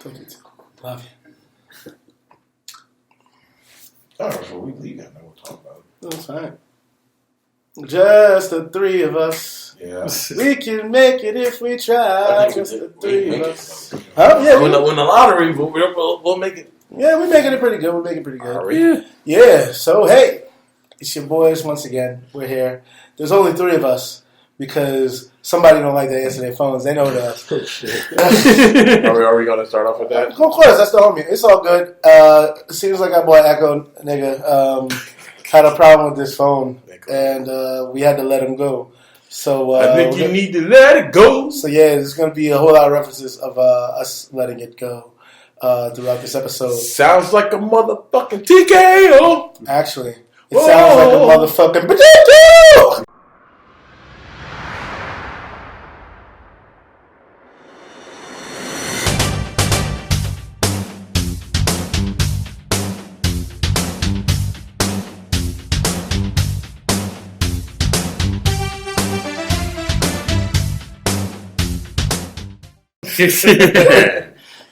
Thank you too. Love you. All right, before we leave that, we'll talk about it. That's fine. Just the three of us. Yeah. We can make it if we try. Just the three of us. Oh, yeah. Win the lottery, we'll make it. Yeah, we're making it pretty good. We're making it pretty good. Right. Yeah. So, hey, it's your boys once again. We're here. There's only three of us because somebody don't like to answer their phones. They know that. Oh, shit. Are we going to start off with that? Of course. That's the homie. It's all good. It seems like our boy Echo, nigga, had a problem with this phone. And we had to let him go. So I think you need to let it go. So, yeah, there's going to be a whole lot of references of us letting it go. Throughout this episode. Sounds like a motherfucking TKO. Actually, it sounds like a motherfucking potato.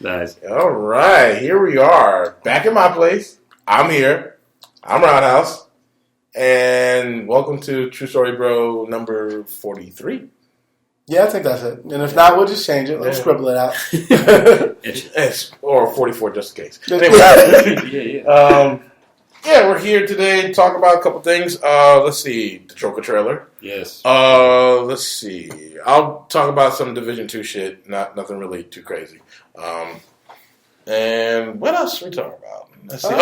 Nice. All right, here we are. Back in my place. I'm here. I'm Roundhouse. And welcome to True Story Bro number 43. Yeah, I think that's it. And if not, we'll just change it. We'll scribble it out. Or 44 just in case. Anyway. Yeah, we're here today to talk about a couple things. Let's see. The Joker trailer. Yes. Let's see. I'll talk about some Division 2 shit. Nothing really too crazy. And what else should we talk about? Let's see.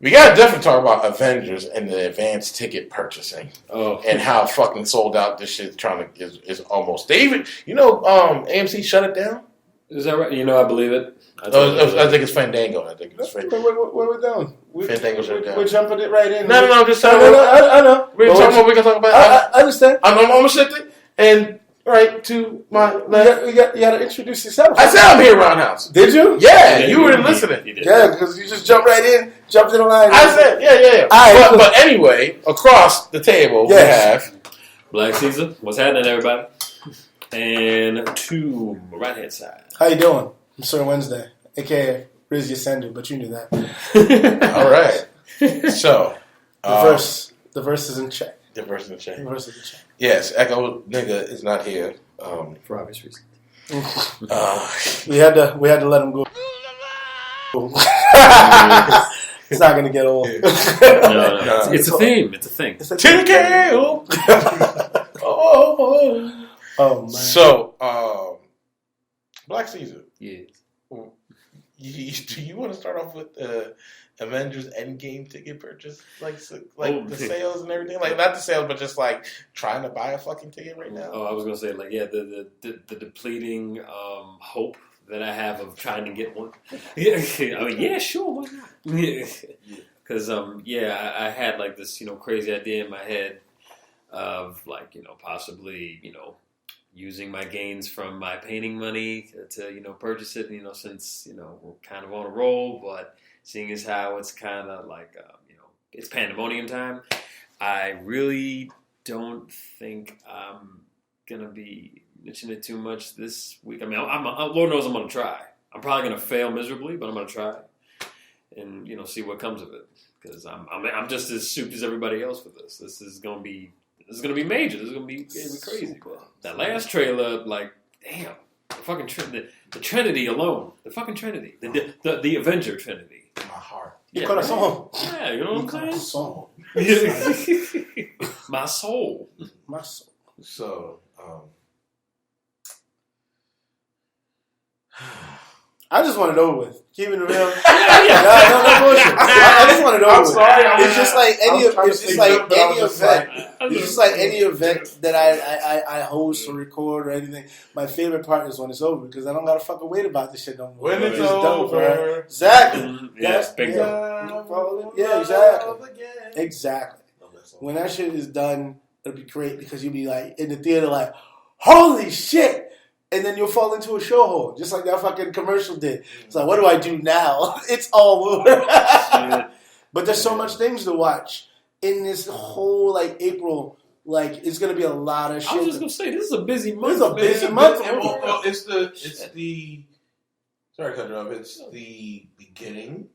We gotta definitely talk about Avengers and the advanced ticket purchasing. And how fucking sold out this shit is almost. David, AMC shut it down? Is that right? I believe it. I think it's Fandango. I think it's Fandango. What are we doing? Fandango shut it down. We're jumping it right in. No, just tell me. I know. We're talking about what we can talk about. I understand. I'm gonna shift it. And right to my left. You got to introduce yourself. I said I'm here, Roundhouse. Did you? Yeah, you were listening. Yeah, because you just jumped in the line. I said, yeah. Right, but anyway, across the table we have Black Caesar. What's happening, everybody? And to my right hand side. How you doing? I'm Sir Wednesday, a.k.a. Riz Yasendu, but you knew that. All right. So, the verse is in check. The verse is in check. Yes, Echo nigga is not here. For obvious reasons. We had to let him go. It's not gonna get old. No. It's a theme. It's a thing. TKO. Oh man. So, Black Caesar. Yes. Do you want to start off with Avengers Endgame ticket purchase, the sales and everything, not the sales, but just trying to buy a fucking ticket right now? I was gonna say the depleting hope that I have of trying to get one. Yeah, sure, why not? Because I had this crazy idea in my head of possibly using my gains from my painting money to purchase it. Since we're kind of on a roll, but seeing as how it's kind of it's pandemonium time, I really don't think I'm gonna be mentioning it too much this week. I mean, Lord knows I'm gonna try. I'm probably gonna fail miserably, but I'm gonna try and see what comes of it. Because I'm just as souped as everybody else for this. This is gonna be major. This is gonna be crazy. That last trailer, damn, the fucking the Trinity alone, the fucking Trinity, the Avenger Trinity. My heart. Yeah, Corazón. Yeah, you know what I'm saying? My soul. My soul. So, I just want it over with. Keeping it real. No bullshit. I just want it over with. Sorry. It's just like any event that I host or record or anything. My favorite part is when it's over because I don't gotta fucking wait about this shit no more. When it's over. Done, exactly. Yes, bingo. Yeah, exactly. When that shit is done, it'll be great because you'll be in the theater holy shit. And then you'll fall into a show hole, just like that fucking commercial did. It's what do I do now? It's all over. But there's so much things to watch in this whole April. It's gonna be a lot of shit. I was just gonna say this is a busy month. It's a busy month. Well, it's the Sorry to cut you off. It's the beginning.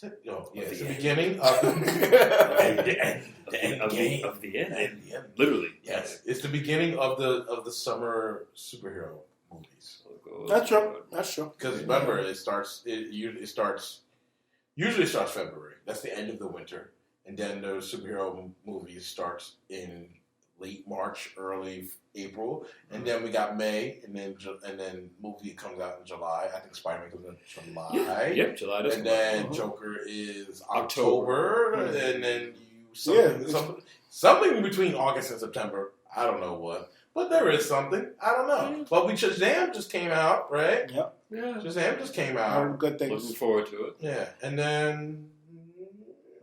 It's the beginning of the end. Of the end. Literally. Yes, it's the beginning of the summer superhero movies. That's true. That's true. Because remember, it usually starts February. That's the end of the winter, and then the superhero movies starts in late March, early April, and then we got May, and then movie comes out in July. I think Spider-Man comes out in July. Yep, July. And then Joker is October, and then something between August and September. I don't know what, but there is something. I don't know. But Shazam just came out, right? Yep. Yeah. Shazam just came out. Good things. Looking forward to it. Yeah, and then.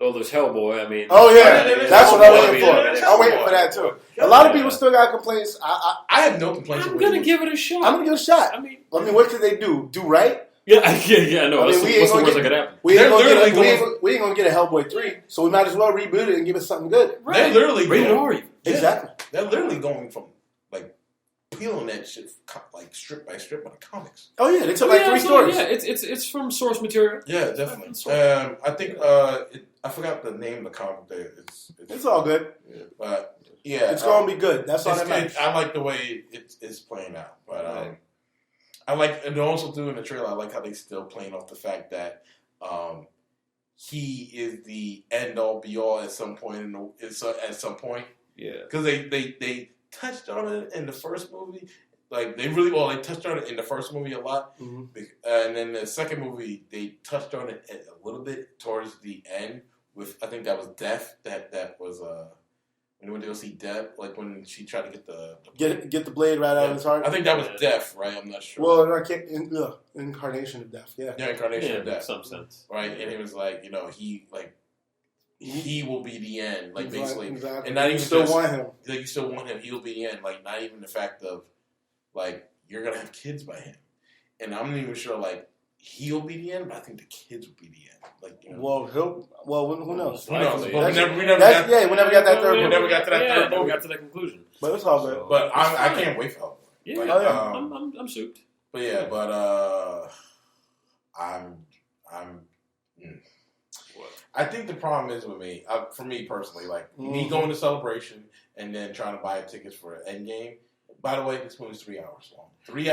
Oh, there's Hellboy. I mean, that's what I'm waiting for. I'm waiting for that too. A lot of people still got complaints. I have no complaints. I'm gonna give it a shot. I'm gonna give it a shot. I mean, what can they do? Do right? Yeah. I know. What's the worst that could happen? We ain't gonna get a Hellboy 3, so we might as well reboot it and give it something good. Right. They're literally rated R. Exactly. They're literally going from like peeling that shit like strip by strip on the comics. Oh yeah, they took like 3 stories. Yeah, it's from source material. Yeah, definitely. I think I forgot the name of the comic. It's all good. Yeah, but yeah, it's gonna be good. That's all that matters. I like the way it's playing out, but I like, and also too in the trailer, I like how they still playing off the fact that he is the end all be all at some point. At some point, yeah, because they touched on it in the first movie. Like they touched on it in the first movie a lot, and then the second movie they touched on it a little bit towards the end. With I think that was Death. That was when you went to go see Death, like when she tried to get the blade right out of his heart. I think that was Death, right? I'm not sure. Well, incarnation of Death. Yeah, incarnation of Death, in some sense, right? And it was like he will be the end, like basically, exactly. And not even you still want him. Like you still want him. He'll be the end. Like not even the fact of like you're gonna have kids by him, and I'm not even sure like he'll be the end, but I think the kids will be the end. Like who knows? Who knows? Who knows? But we never we never got that third. We never got to that third. Never got to that conclusion. But it's all good. But I can't wait for Hellboy. Yeah, I'm souped. But yeah, I think the problem is with me, for me personally, like me going to Celebration and then trying to buy tickets for Endgame. By the way, this movie's 3 hours long. 3.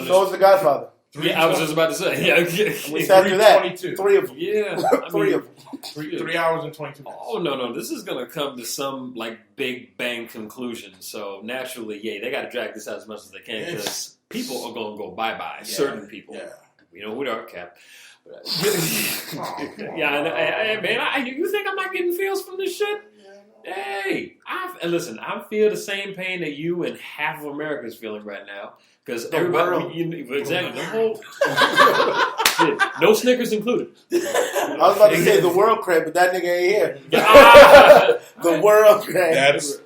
So is The Godfather. I was just about to say. Yeah. After that, 3 of them. Yeah. 3 of them. 3 hours and 22 minutes. Oh, no. This is going to come to some, like, big bang conclusion. So, naturally, they got to drag this out as much as they can because people are going to go bye-bye. Yeah. Certain people. Yeah. We know who they are, Cap. Man, you think I'm not getting feels from this shit? Hey, listen, I feel the same pain that you and half of America is feeling right now. Because everybody, exactly, the whole shit, no Snickers included. I was about to say the world cred, but that nigga ain't here. The world cred. That's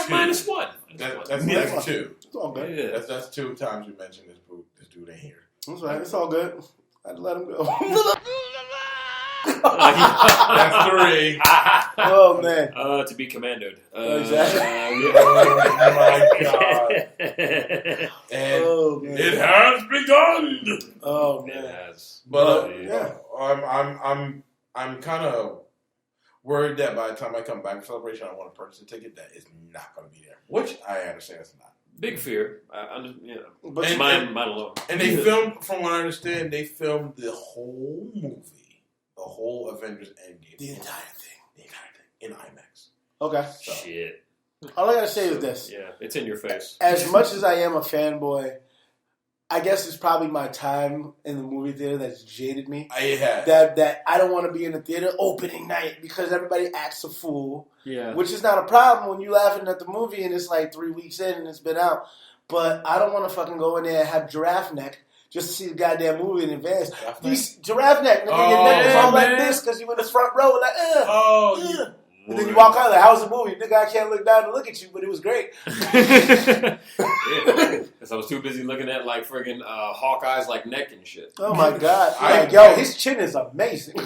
minus one. That's 2. It's all good. Yeah. That's 2 times you mentioned this dude ain't here. That's right. It's all good. I'd let him go. That's 3. Oh man. To be commandoed. Exactly. Oh my god. And it has begun. Oh man. It has. But I'm kind of worried that by the time I come back to Celebration, I want to purchase a ticket that is not going to be there, which I understand it's not. Big fear. But mine alone. And they filmed, from what I understand, the whole movie, the whole Avengers Endgame, the entire thing in IMAX. Okay. So, shit. All I gotta say is this. Yeah, it's in your face. As much as I am a fanboy, I guess it's probably my time in the movie theater that's jaded me. That I don't want to be in the theater opening night because everybody acts a fool. Yeah. Which is not a problem when you're laughing at the movie and it's like 3 weeks in and it's been out. But I don't want to fucking go in there and have giraffe neck just to see the goddamn movie in advance. Giraffe neck, nigga, your neck is all like this because you in the front row, like, ugh. And then you walk out like, how's the movie? Nigga, I can't look down and look at you, but it was great. Yeah, because I was too busy looking at like friggin' Hawkeye's like neck and shit. Oh my god! His chin is amazing.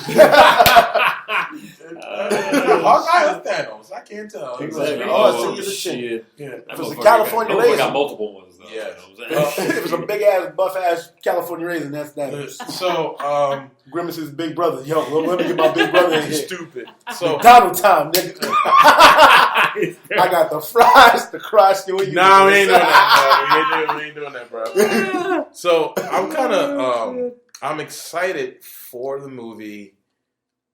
Hawkeye or Thanos? I can't tell. Exactly. Oh, I see the chin. Yeah, it was a California laser. I got multiple ones. though. Yeah. You know what I'm saying? It was a big ass, buff ass California raisin. That's that. So, Grimace's big brother. Yo, let me get my big brother in here. stupid. So Donald time, nigga. I got the fries, the crust. No, we ain't doing that, bro. We ain't doing that, bro. So I'm kind of I'm excited for the movie,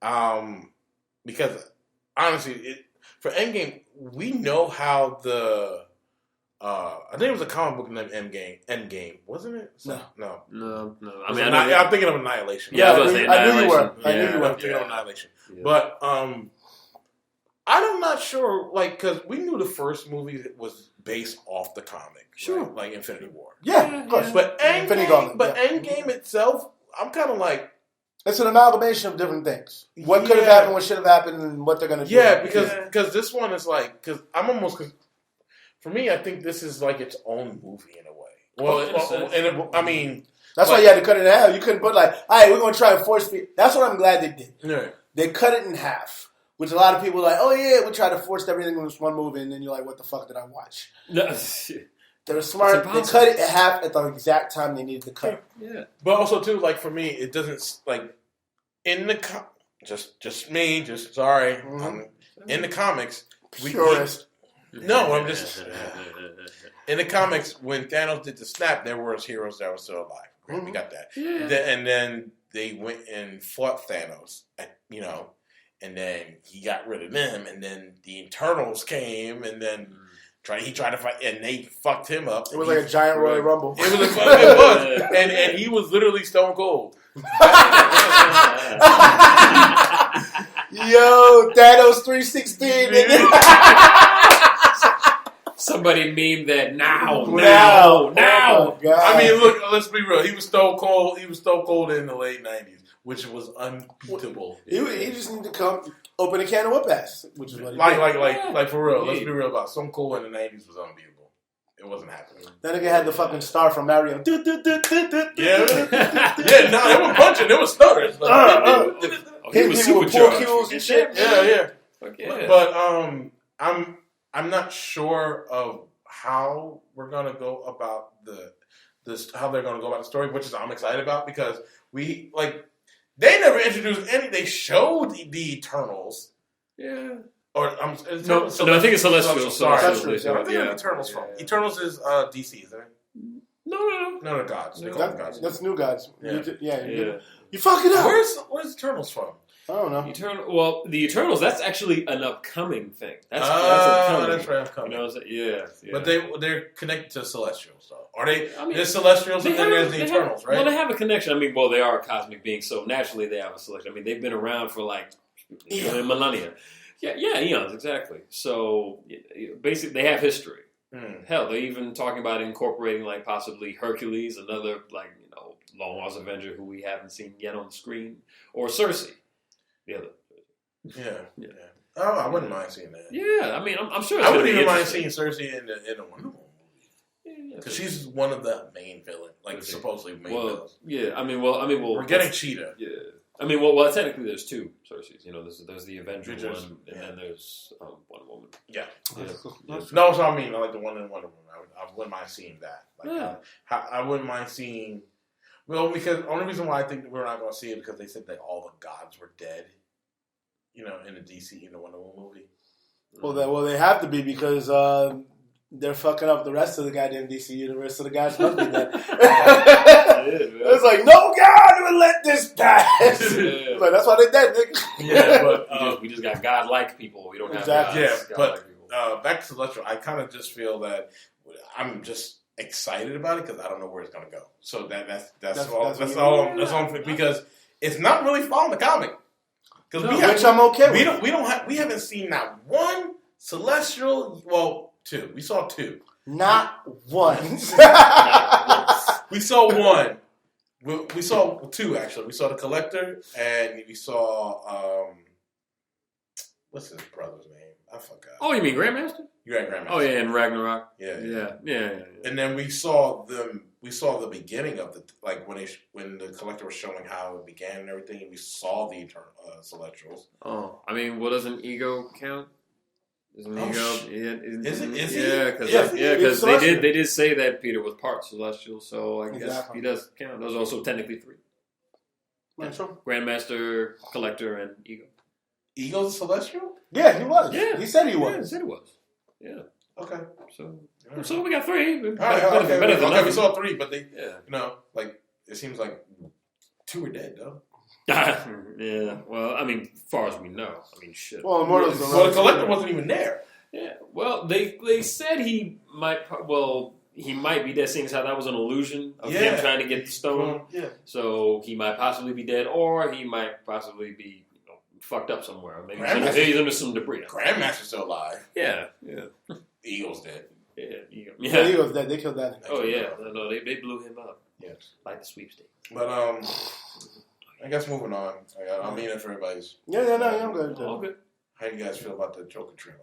because honestly, for Endgame, we know how the I think it was a comic book named Endgame, wasn't it? No. I mean, I'm thinking of Annihilation. Yeah, I knew you were. I knew you were. I'm thinking of Annihilation, but I'm not sure, like, because we knew the first movie was based off the comic, sure, right? Like Infinity War. Yeah, of course. But Endgame itself, I'm kind of like, it's an amalgamation of different things. What could have happened, what should have happened, and what they're going to do. Yeah, because this one is like, because I'm almost, for me, I think this is like its own movie in a way. Well, I mean, that's why you had to cut it in half. You couldn't put like, all right, we're going to try and force feed. That's what I'm glad they did. Yeah. They cut it in half, which a lot of people are like, oh yeah, we tried to force everything in this one movie, and then you're like, what the fuck did I watch? No. They're smart. They cut it in half at the exact time they needed to cut it. Yeah. But also too, like for me, it doesn't like in the sorry. In the comics, Purist. I'm just in the comics when Thanos did the snap, there were heroes that were still alive. Right? We got that. Yeah. And then they went and fought Thanos, and then he got rid of them, and then the Eternals came, and then he tried to fight, and they fucked him up. It was like a giant Royal Rumble. It was, and he was literally stone cold. Yo, Thanos 316. Somebody memed that now. Oh I mean, look, let's be real. He was stone cold. He was stone cold in the late 90s, which was unbeatable. He just need to come open a can of whoop ass, which is what he did. Like for real. Let's be real about it. Stone Cold in the 90s was unbeatable. It wasn't happening. That nigga had the fucking star from Mario. Yeah, no, they were punching. They were stutters. He was super cues and shit. Yeah. But I'm not sure of how we're gonna go about how they're gonna go about the story, which is I'm excited about because they never introduced any. They showed the Eternals. Yeah. Or no, I think it's Celestial. Sorry, I think Eternals from Eternals is DC, isn't it? No, the gods. They call them gods. That's New Gods. Yeah. You fuck it up. Where's Eternals from? I don't know. Well, the Eternals, that's actually an upcoming thing. That's upcoming. That's right, upcoming. You know, yeah. But they're connected to Celestials, though. Are they? There's Celestials and then there's the Eternals, right? Well, they have a connection. I mean, they are cosmic beings, so naturally they have a selection. I mean, they've been around for millennia. Yeah, eons, exactly. So basically, they have history. Hell, they're even talking about incorporating possibly Hercules, another long lost Avenger who we haven't seen yet on the screen, or Cersei, the other. Yeah. Oh, I wouldn't mind seeing that. Yeah, I mean, I'm sure. I wouldn't even mind seeing Cersei in the Wonder Woman movie because she's one of the main villains, supposedly main villains. Yeah, I mean, we're getting Cheetah. Yeah. I mean, well, technically, there's two Cerseis. You know, there's the Avenger one, and then there's Wonder Woman. Yeah. No, so I mean, like the one in Wonder Woman. I wouldn't mind seeing that. I wouldn't mind seeing. Well, because the only reason why I think we're not going to see it because they said that all the gods were dead. You know, in the Wonder Woman movie. Well, they have to be because they're fucking up the rest of the goddamn DC universe, so the guys must be dead. It's like, no God would let this pass. It's like, that's why they're dead, nigga. Yeah, but we just got God-like people. We don't have exactly. gods. Yeah, but back to Celestial, I kind of just feel that I'm just excited about it because I don't know where it's going to go. So that's all because it's not really following the comic. Which I'm okay with. We haven't seen not one Celestial. Well, two. We saw two. Not one. We saw one. We saw two actually. We saw the Collector and we saw what's his brother's name? I forgot. Oh, you mean Grandmaster? Grandmaster. Oh yeah, and Ragnarok. Yeah. And then we saw them. We saw the beginning of when the Collector was showing how it began and everything. We saw the Celestials. Oh, I mean, doesn't Ego count? Isn't Ego? Is it? Yeah, because they did say that Peter was part celestial, so I guess he does count. Those are also technically 3. Right, sure. Grandmaster, Collector, and Ego. Ego's celestial? Yeah, he was. Yeah, he said he was. Yeah, he said he was. Yeah. Okay. So we got 3. Better than we saw 3, but they, it seems like 2 are dead though. Yeah. Well, I mean, as far as we know, shit. Well, the Collector wasn't even there. Yeah. Well, they said he might. Well, he might be dead, seeing as how that was an illusion of him trying to get the stone. Yeah. So he might possibly be dead, or he might possibly be fucked up somewhere. Maybe he's under some debris. Grandmaster's still alive. Yeah. Eagle's dead. Yeah. Eagle's dead. They killed that. Oh yeah. No, they blew him up. Yes. Like the sweepstakes. But I guess moving on. I mean it for everybody's. Yeah, I'm good. All good. How do you guys feel about the Joker trailer?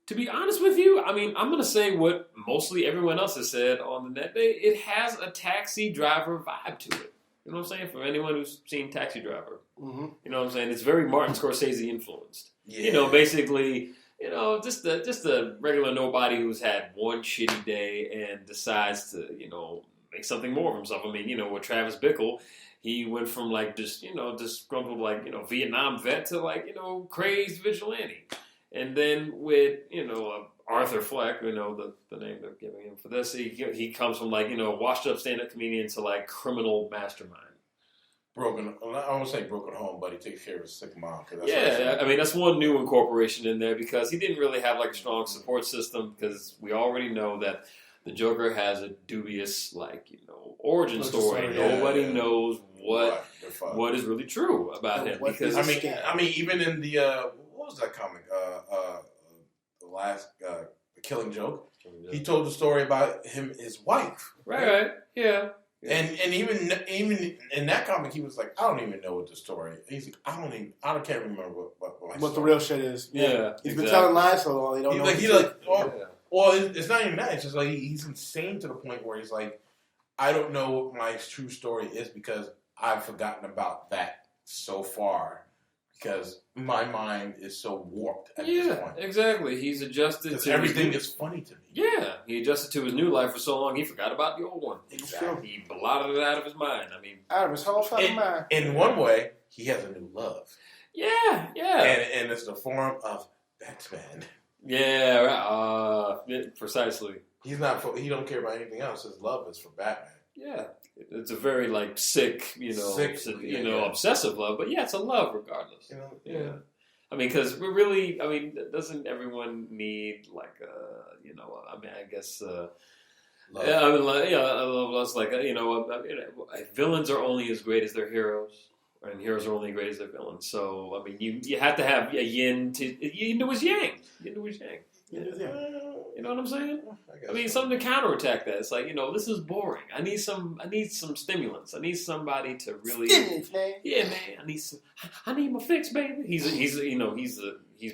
To be honest with you, I'm going to say what mostly everyone else has said on the net. It has a Taxi Driver vibe to it. You know what I'm saying? For anyone who's seen Taxi Driver. Mm-hmm. You know what I'm saying? It's very Martin Scorsese influenced. Yeah. Basically, just a regular nobody who's had one shitty day and decides to, make something more of himself. I mean, with Travis Bickle, he went from disgruntled Vietnam vet to crazed vigilante. And then with, Arthur Fleck, the name they're giving him for this, he comes from washed up stand-up comedian to criminal mastermind. I won't say broken home, but he takes care of his sick mom. That's one new incorporation in there because he didn't really have a strong support system because we already know that the Joker has a dubious origin story. Nobody knows what is really true about him because even in the what was that comic? The last The Killing Joke. He told the story about his wife. Right. Yeah. And even in that comic, he was like, I don't even know what the story. He's like, I can't remember what the real shit is. Yeah, he's been telling lies so long. He don't know. Well, it's not even that. It's just he's insane to the point where he's like, I don't know what my true story is because I've forgotten about that so far. Because my mind is so warped at this point. Yeah, exactly. He's adjusted to everything is funny to me. Yeah, he adjusted to his new life for so long he forgot about the old one. Exactly. He blotted it out of his mind. Out of his whole fucking mind. In one way, he has a new love. Yeah. And it's the form of Batman. Yeah, precisely. He don't care about anything else. His love is for Batman. Yeah. It's a very sick, obsessive love, but it's a love regardless. Yeah. Because we're really, doesn't everyone need I guess, love. Villains are only as great as their heroes, and heroes are only great as their villains. So, you have to have a yin to his yang. Yin to his yang. Yeah. You know what I'm saying? Something to counterattack that. It's this is boring. I need some stimulants. I need somebody to really. Stimulants, man. Yeah, man. I need my fix, baby. He's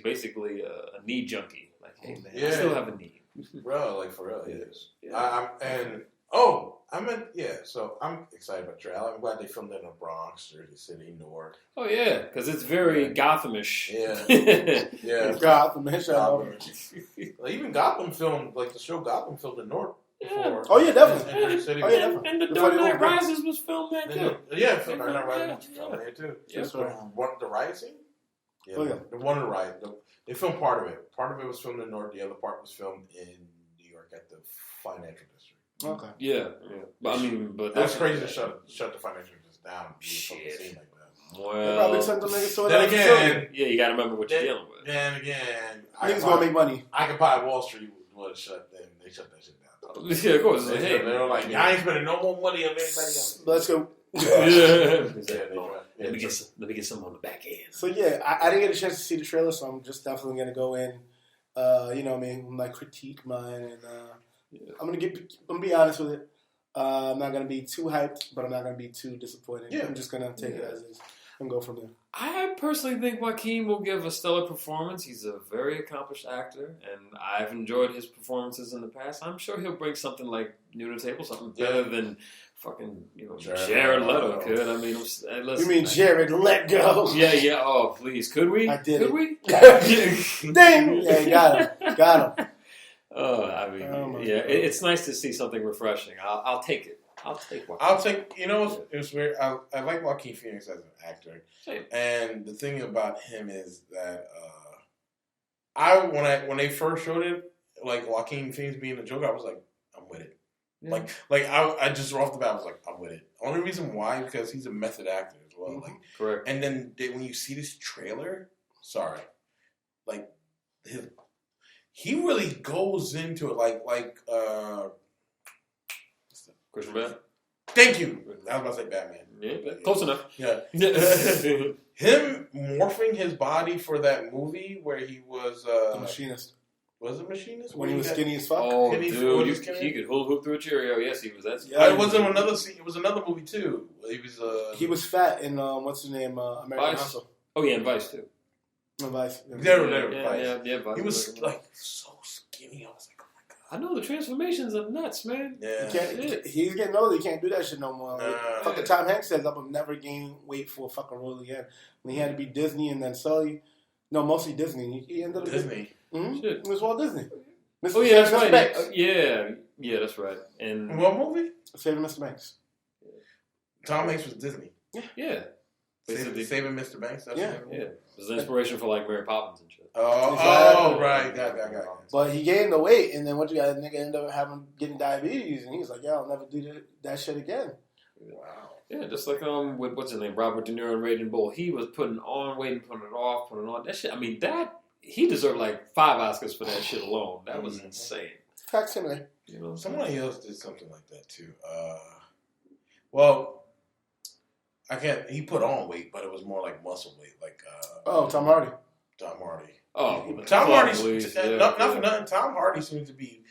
basically a need junkie. Hey man, I still have a need. Bro, for real, he is. Yeah. So I'm excited about Trail. I'm glad they filmed it in the Bronx, Jersey City, Newark. Oh yeah, because it's very Gothamish. Yeah, Gothamish. Even Gotham filmed, the show Gotham filmed in Newark. Yeah. Oh yeah, definitely. In Jersey City. And The Dark Knight Rises was filmed there too. Dark Knight Rises was filmed there too. The riot scene. Yeah, the one of the riot. They filmed part of it. Part of it was filmed in Newark. The other part was filmed in New York at the financial district. Okay. Yeah. But that's crazy to shut the financial district down. Shit. Like that. Well, then again, you got to remember what you're dealing with. Then again, niggas gonna make money. I could buy Wall Street was shut. Then they shut that shit down. Yeah, of course. They were like, I ain't spending no more money on anybody else. Let's go. Let me get some on the back end. So I didn't get a chance to see the trailer, so I'm just definitely gonna go in. Critique mine, and I'm gonna be honest with it. I'm not gonna be too hyped, but I'm not gonna be too disappointed. Yeah. I'm just gonna take it as is. and go from there. I personally think Joaquin will give a stellar performance. He's a very accomplished actor, and I've enjoyed his performances in the past. I'm sure he'll bring something like new to the table, something better than fucking Jared Leto could. I mean, listen, you mean Jared Leto? Yeah. Oh, please, could we? I did. Could we? Ding! Yeah, got him. Oh, I mean, it's nice to see something refreshing. I'll take it. I'll take. It's weird. I like Joaquin Phoenix as an actor, and the thing about him is that when they first showed it, like Joaquin Phoenix being the Joker, I was like, I'm with it. Yeah. Like I just off the bat, I was like, I'm with it. Only reason why because he's a method actor as well. Like correct. And then when you see this trailer, he really goes into it like. Christian Bale? Thank you. I was about to say Batman. Yeah, close enough. Yeah. Him morphing his body for that movie where he was... The Machinist. Was it Machinist? When he was skinny as fuck? Oh, dude. He could hula hoop through a Cheerio. Yes, he was. It was in another scene. It was another movie, too. He was fat in, what's his name? American Hustle. Oh, yeah, in Vice, too. In Vice. Vice. Yeah, Vice. He was, so skinny. I was like, I know, the transformations are nuts, man. Yeah. He's getting older. He can't do that shit no more. Fucking Tom Hanks says, I will never gain weight for a fucking role again. When he had to be Disney and then Sully. No, mostly Disney. He ended up... Disney. Mm-hmm. It was Walt Disney. Oh, yeah, that's right. Yeah, that's right. And what movie? Saving Mr. Banks. Tom Hanks was Disney. Yeah. Saving Mr. Banks? It was an inspiration for, Mary Poppins and shit. Oh, right. Got it. But he gained the weight, and then what you got? The nigga ended up getting diabetes, and he was like, "Yeah, I'll never do that shit again." Wow. Yeah, just like with what's his name, Robert De Niro and Raging Bull. He was putting on weight and putting it off, putting it on. That shit. I mean, he deserved 5 Oscars for that shit alone. That was insane. Facsimile. Somebody else did something like that too. Well, I can't. He put on weight, but it was more like muscle weight. Tom Hardy. Tom Hardy. Oh, Tom Hardy. Not for nothing. Tom Hardy seems to be.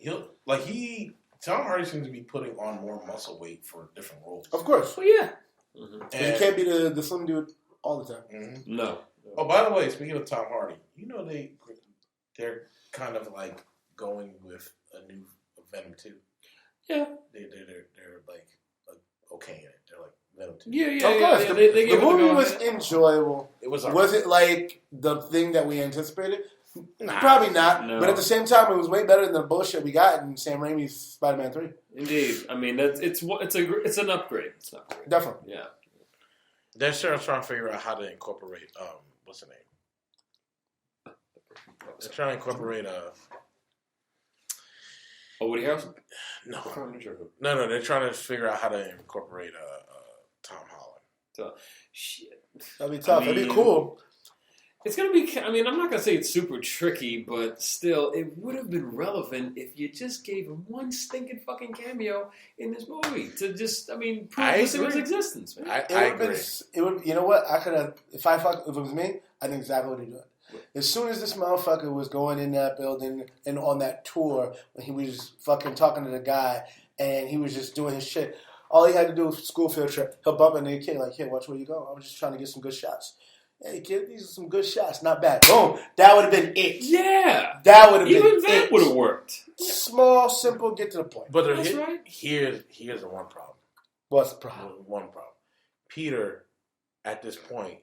Tom Hardy seems to be putting on more muscle weight for different roles. Of course. Well, yeah. Mm-hmm. And you can't be the slim dude all the time. Mm-hmm. No. Oh, by the way, speaking of Tom Hardy, they're kind of going with a new Venom 2. Yeah. They're okay in it. They're Venom 2. Yeah. Of course. They the movie was enjoyable. It was. Was it like the thing that we anticipated? Nah, probably not. No. But at the same time, it was way better than the bullshit we got in Sam Raimi's Spider-Man 3. Indeed. I mean, it's an upgrade. It's an upgrade. Definitely. Yeah. They're still trying to figure out how to incorporate. What's the name? They're trying to incorporate Woody Harrelson? No. They're trying to figure out how to incorporate Tom Holland. Shit. That'd be tough. That'd be cool. It's going to be, I'm not going to say it's super tricky, but still, it would have been relevant if you just gave him one stinking fucking cameo in this movie to just, prove this in his existence, man. I agree. You know what? I could have, if it was me, I think exactly what he'd do. As soon as this motherfucker was going in that building and on that tour, when he was fucking talking to the guy and he was just doing his shit, all he had to do was school field trip. He'll bump into the kid like, "Here, watch where you go. I was just trying to get some good shots." Hey, kid, these are some good shots. Not bad. Boom. That would have been it. Yeah. That would have been it. Even that would have worked. Small, simple, get to the point. But right. Here's the one problem. What's the problem? One problem. Peter, at this point,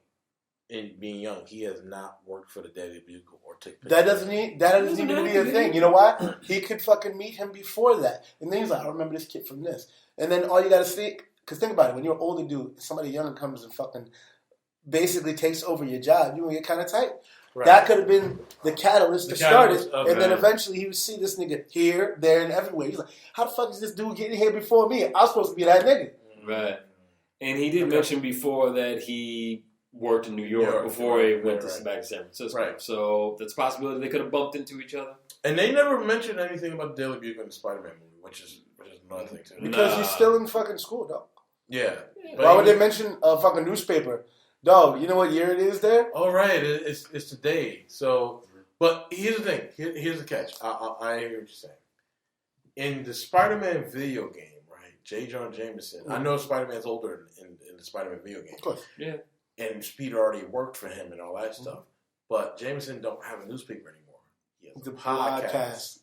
in being young, he has not worked for the Daily Bugle or take pictures. That doesn't need to be a thing. You know why? He could fucking meet him before that. And then he's like, I remember this kid from this. And then all you got to see, because think about it, when you're an older dude, somebody younger comes and fucking basically takes over your job, you're going to get kind of tight. Right. That could have been the catalyst to start it. And then eventually he would see this nigga here, there, and everywhere. He's like, how the fuck is this dude getting here before me? I was supposed to be that nigga. Right. And he did mention before that he worked in New York before he went back to San Francisco. Right. So that's a possibility they could have bumped into each other. And they never mentioned anything about the Daily Bugle in the Spider-Man movie, which is another thing too. Because he's still in fucking school, dog. Yeah. Why would they mention a fucking newspaper? Dog, you know what year it is there? Oh, right. It's today. So, but here's the thing. Here's the catch. I hear what you're saying. In the Spider-Man video game, right, J. Jonah Jameson, I know Spider-Man's older in the Spider-Man video game. Of course. Yeah. and Speed already worked for him and all that stuff. But Jameson don't have a newspaper anymore. He has the podcast.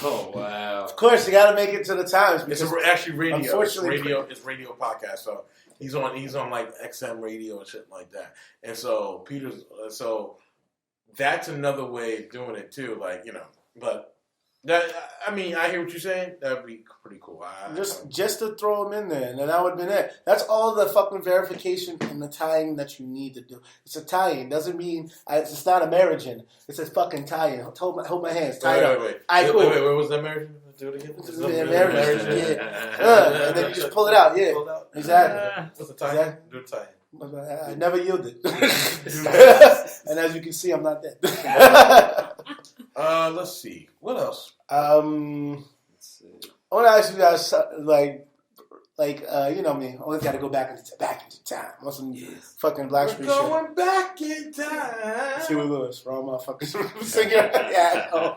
Oh wow! Of course, you got to make it to the Times. It's actually radio. Unfortunately, It's radio podcast. So he's on like XM radio and shit like that. And so so that's another way of doing it too. Like but. That I hear what you're saying. That'd be pretty cool. Just to throw them in there, and then that would have been it. That's all the fucking verification and the tie-in that you need to do. It's a tie-in. Doesn't mean it's not a marriage in. It's a fucking tie-in. Hold my hands. Tie it up. Wait. Cool. Wait. What was that marriage? Do it again. Marriage. Yeah. And then you just pull it out. Yeah. Exactly. What's the tie-in? Do a tie-in. I never yielded. And as you can see, I'm not dead. Let's see. What else? I want to ask you guys, you know me. I always got to go back into time. On some fucking Black Street shit. Going back in time. Huey Lewis, wrong motherfucker. Singer, yeah,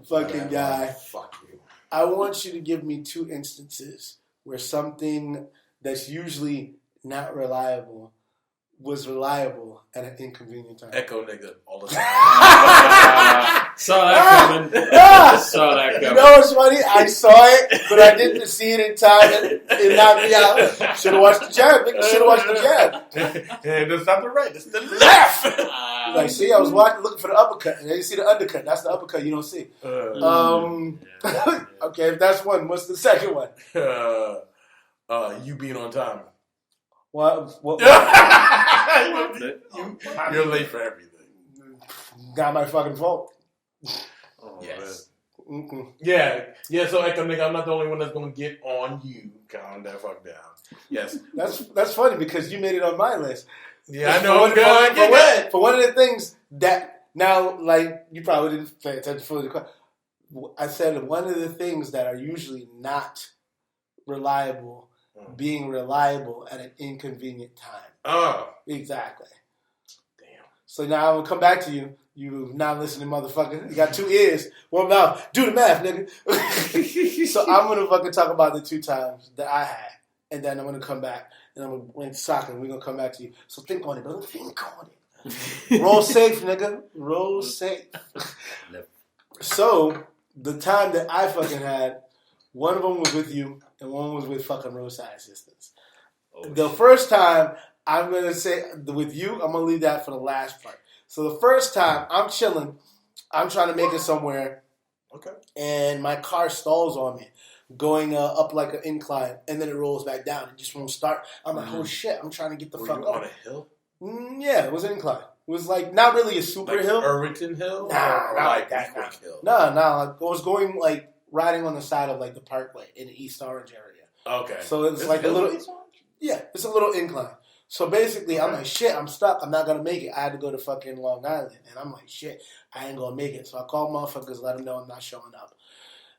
fucking guy. Fuck you. I want you to give me 2 instances where something that's usually not reliable was reliable at an inconvenient time. Echo nigga all the time. Saw that coming. Saw that coming. You know what's funny? I saw it, but I didn't see it in time. It knocked me out. Should have watched the jab. Should have watched the jab. And that's not the right. It's the left. Like, see, I was looking for the uppercut, and then you see the undercut. That's the uppercut you don't see. Okay, if that's one, what's the second one? You being on time. What? You're late for everything. Not my fucking fault. Oh, yes. Mm-hmm. Yeah. So Echo nigga, I'm not the only one that's gonna get on you. Calm that fuck down. Yes. That's funny because you made it on my list. Yeah, I know. For one of the things that now, like, you probably didn't pay attention for the question. I said one of the things that are usually not reliable. Being reliable at an inconvenient time. Oh. Exactly. Damn. So now I'm going to come back to you. You non-listening motherfucker. You got 2 ears, 1 mouth. Do the math, nigga. So I'm going to fucking talk about the 2 times that I had. And then I'm going to come back. And I'm going to win soccer. And we're going to come back to you. So think on it, brother. Think on it. Roll safe, nigga. Roll safe. So the time that I fucking had, one of them was with you. And one was with fucking roadside assistants. The first time, I'm going to say, with you, I'm going to leave that for the last part. So the first time, I'm chilling. I'm trying to make it somewhere. Okay. And my car stalls on me, going up like an incline. And then it rolls back down. It just won't start. I'm like, oh shit, I'm trying to get the fuck up. On a hill? Yeah, it was an incline. It was like, not really a super like hill. Irvington Hill? Nah, not like that. Hill? Nah. I was going like, riding on the side of like the Parkway in the East Orange area. Okay. So it's like a little, it's a little incline. So basically, I'm like, shit, I'm stuck. I'm not going to make it. I had to go to fucking Long Island. And I'm like, shit, I ain't going to make it. So I call motherfuckers, let them know I'm not showing up.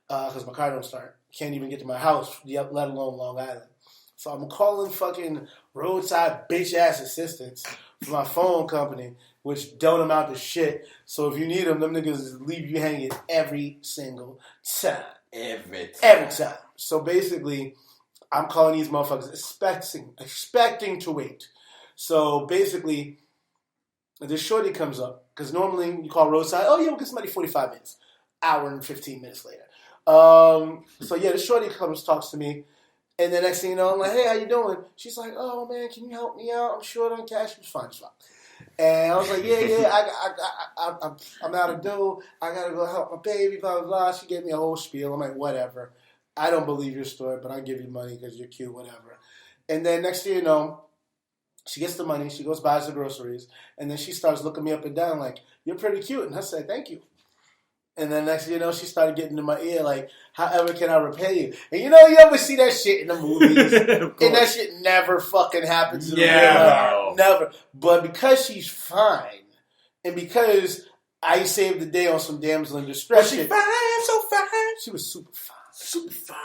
Because my car don't start. Can't even get to my house, let alone Long Island. So I'm calling fucking roadside bitch-ass assistants for my phone company, which don't amount to shit. So if you need them niggas leave you hanging every single time. Every time. So basically, I'm calling these motherfuckers expecting to wait. So basically, this shorty comes up, because normally you call roadside, oh yeah, we'll get somebody 45 minutes. Hour and 15 minutes later. So yeah, this shorty comes, talks to me, and the next thing you know, I'm like, hey, how you doing? She's like, oh man, can you help me out? I'm short on cash. It's fine. And I was like, yeah, I'm out of dough. I gotta go help my baby, blah, blah, blah. She gave me a whole spiel. I'm like, whatever. I don't believe your story, but I'll give you money because you're cute, whatever. And then next thing you know, she gets the money. She goes, buys the groceries. And then she starts looking me up and down like, you're pretty cute. And I said, thank you. And then next thing you know, she started getting in my ear like, however can I repay you? And you ever see that shit in the movies? And that shit never fucking happens in the real life. Never. But because she's fine, and because I saved the day on some damsel in distress shit. So fine. She was super fine. Super fine.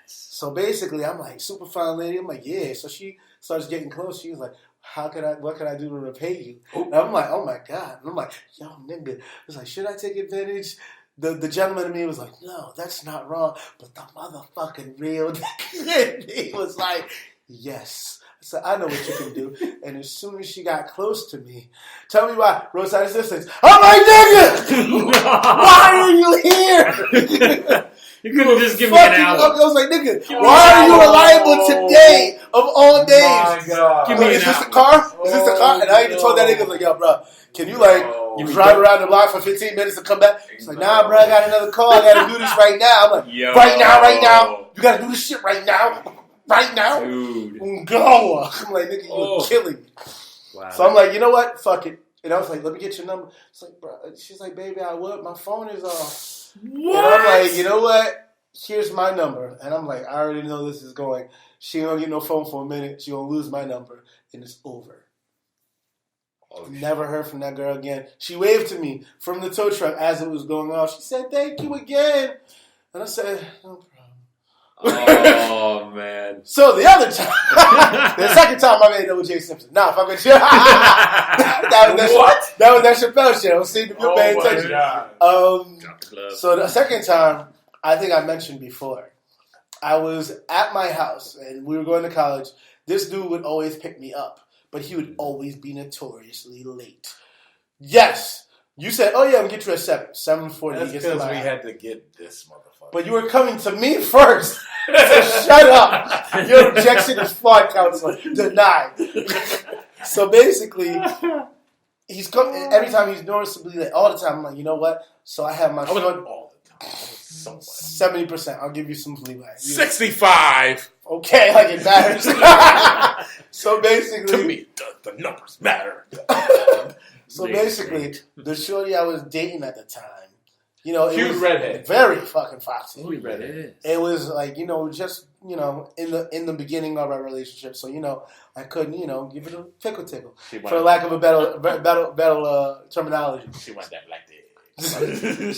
So basically, I'm like, super fine lady. I'm like, yeah. So she starts getting close. She was like, what can I do to repay you? And I'm like, oh my God. And I'm like, yo, nigga. I was like, should I take advantage? The gentleman in me was like, no, that's not wrong. But the motherfucking real nigga in me was like, yes. I said, I know what you can do. And as soon as she got close to me, tell me why, roadside assistance. I'm like, nigga, why are you here? You could have just given me an hour. I was like, nigga, why are you reliable today of all days? My God. Give me Is an this hour. a car? Is this a car? And I even told that nigga, like, yo, bro, can you drive around the block for 15 minutes and come back? He's like, nah, bro, I got another call. I got to do this right now. I'm like, right now. You got to do this shit right now. Right now? Dude. Go. I'm like, nigga, you're killing me. Wow. So I'm like, you know what? Fuck it. And I was like, let me get your number. It's like, bro. She's like, baby, I would. My phone is off. What? And I'm like, you know what? Here's my number. And I'm like, I already know this is going. She ain't gonna get no phone for a minute. She gonna lose my number. And it's over. Never heard from that girl again. She waved to me from the tow truck as it was going off. She said, thank you again. And I said, no problem. Oh, man. So the other time, the second time I made O.J. Simpson. Nah, fuck with you. That was that Chappelle shit. I was seeing if you paying attention. So the second time, I think I mentioned before, I was at my house and we were going to college. This dude would always pick me up, but he would always be notoriously late. Yes. You said, oh yeah, I'm going to get you at 7. 7:40. That's because we had to get this motherfucker. But you were coming to me first. So shut up. Your objection is flawed, counselor. Denied. So basically, he's every time he's noticeably late. All the time, I'm like, you know what? So I have my phone. All the time. 70%. I'll give you some leeway. 65. Okay, like it matters. So basically, to me, the numbers matter. So basically, the shorty I was dating at the time, you know, it cute was redhead, very fucking foxy. Cute redhead. It was like, you know, just, you know, in the beginning of our relationship, so you know, I couldn't, you know, give it a tickle, for lack of a better terminology. She went that like that.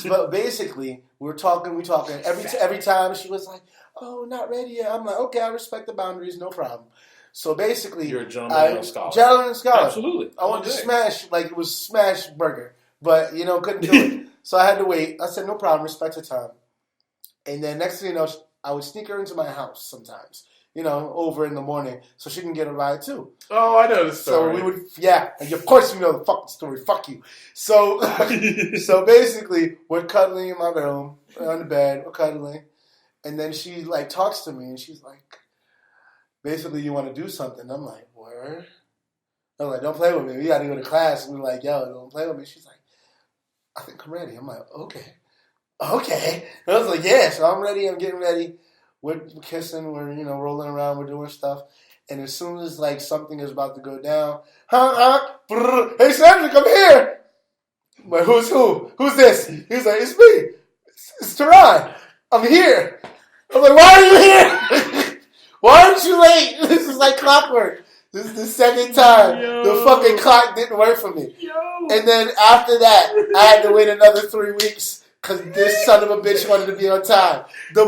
But basically, we talking. Every time she was like, "Oh, not ready yet." I'm like, "Okay, I respect the boundaries, no problem." So basically, you're a gentleman and a scholar. Gentleman and scholar. Absolutely. I wanted to smash, like it was smash burger, but you know, couldn't do it. So I had to wait. I said, no problem, respect her time. And then next thing you know, I would sneak her into my house sometimes, you know, over in the morning, so she can get a ride too. Oh, I know the story. So we would, and of course you know the fucking story. Fuck you. So, so basically, we're cuddling in my room, we're on the bed, we're cuddling, and then she like talks to me, and she's like, basically, you want to do something. I'm like, word? I'm like, don't play with me. We got to go to class. And we're like, yo, don't play with me. She's like, I think I'm ready. I'm like, okay. And I was like, yeah. So I'm ready. I'm getting ready. We're kissing. We're, you know, rolling around. We're doing stuff. And as soon as, like, something is about to go down, hey, Sandra, come here. I'm like, who's who? Who's this? He's like, it's me. It's Teron. I'm here. I'm like, why are you here? Why aren't you late? This is like clockwork. This is the second time the fucking clock didn't work for me. And then after that, I had to wait another 3 weeks because this son of a bitch wanted to be on time. The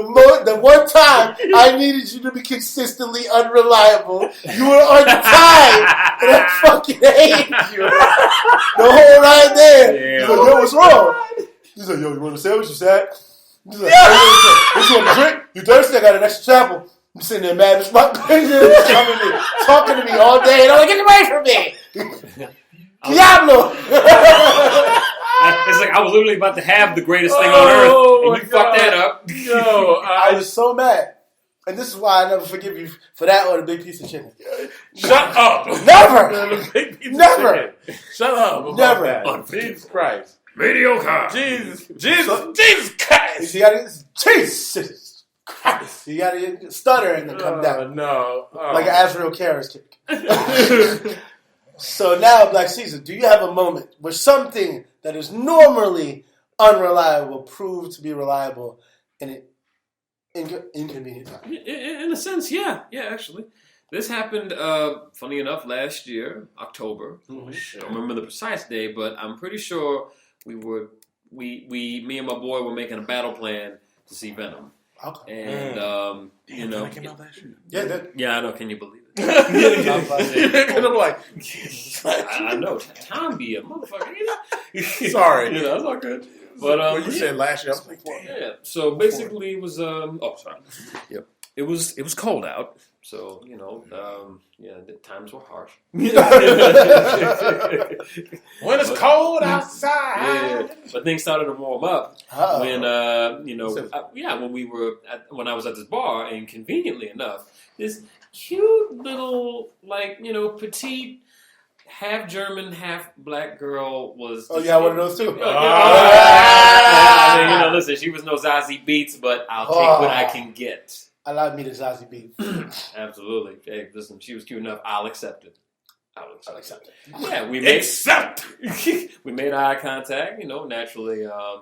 one time I needed you to be consistently unreliable, you were on time. And I fucking hated you. The whole ride there. He's like, yo, what's wrong? He's like, yo, you want a sandwich? You sad? He's like, what you want to drink? You thirsty? I got an extra chapel. I'm sitting there mad as fuck, talking to me all day, and I'm like, get away from me! Diablo! It's like I was literally about to have the greatest thing on earth, and you fucked that up. No, I was so mad. And this is why I never forgive you for that or the big piece of chicken. Shut up! Never! Never! Shut up! Never! That. Jesus Christ. Mediocre! Jesus Christ! Jesus Christ! You gotta stutter and then come down. No. Like an Azrael Karras kick. So now, Black Caesar, do you have a moment where something that is normally unreliable proved to be reliable in an inconvenient time? In a sense, yeah, actually. This happened, funny enough, last year, October. Mm-hmm. I don't remember the precise day, but I'm pretty sure me and my boy were making a battle plan to see Venom. Okay. And, you know. Came out last year. Yeah, I know. Can you believe it? I'm like, I know. Tom be a motherfucker. Sorry. You know, it's all good. But you said last year. I was like, damn. Yeah. So basically, it was. Sorry. Yep. It was cold out. So, the times were harsh. When it's cold outside. Yeah, but things started to warm up when, when I was at this bar, and conveniently enough, this cute little, petite, half German, half black girl was. Oh, yeah, one of those too. Listen, she was no Zazie Beetz, but I'll take what I can get. I love me the Zazie Beetz. Absolutely. Hey, listen, she was cute enough. I'll accept it. Yeah, we made eye contact. Naturally. I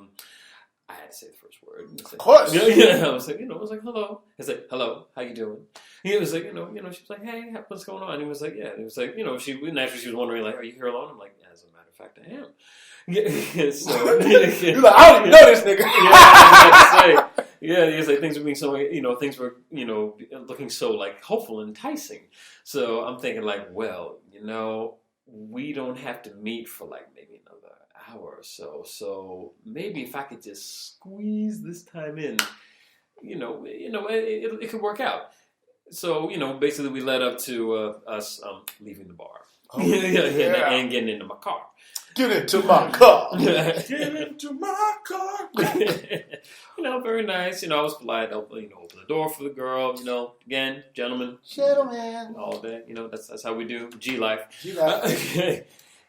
had to say the first word. Of course. Yeah. I was like, hello. I was like, hello. How you doing? He was like, she was like, hey, what's going on? And he was like, yeah. And he was like, she was wondering, like, are you here alone? I'm like, as a matter of fact, I am. Yeah. So you're like, I don't even know this nigga. Yeah, he was like, things were being so, looking so like hopeful and enticing. So I'm thinking like, well, we don't have to meet for like maybe another hour or so. So maybe if I could just squeeze this time in, it could work out. So, basically we led up to us leaving the bar. Oh, and getting into my car. Get into my car. Get into my car. Very nice. I was polite. Open the door for the girl. Again, gentlemen. All that. That's how we do. G-life.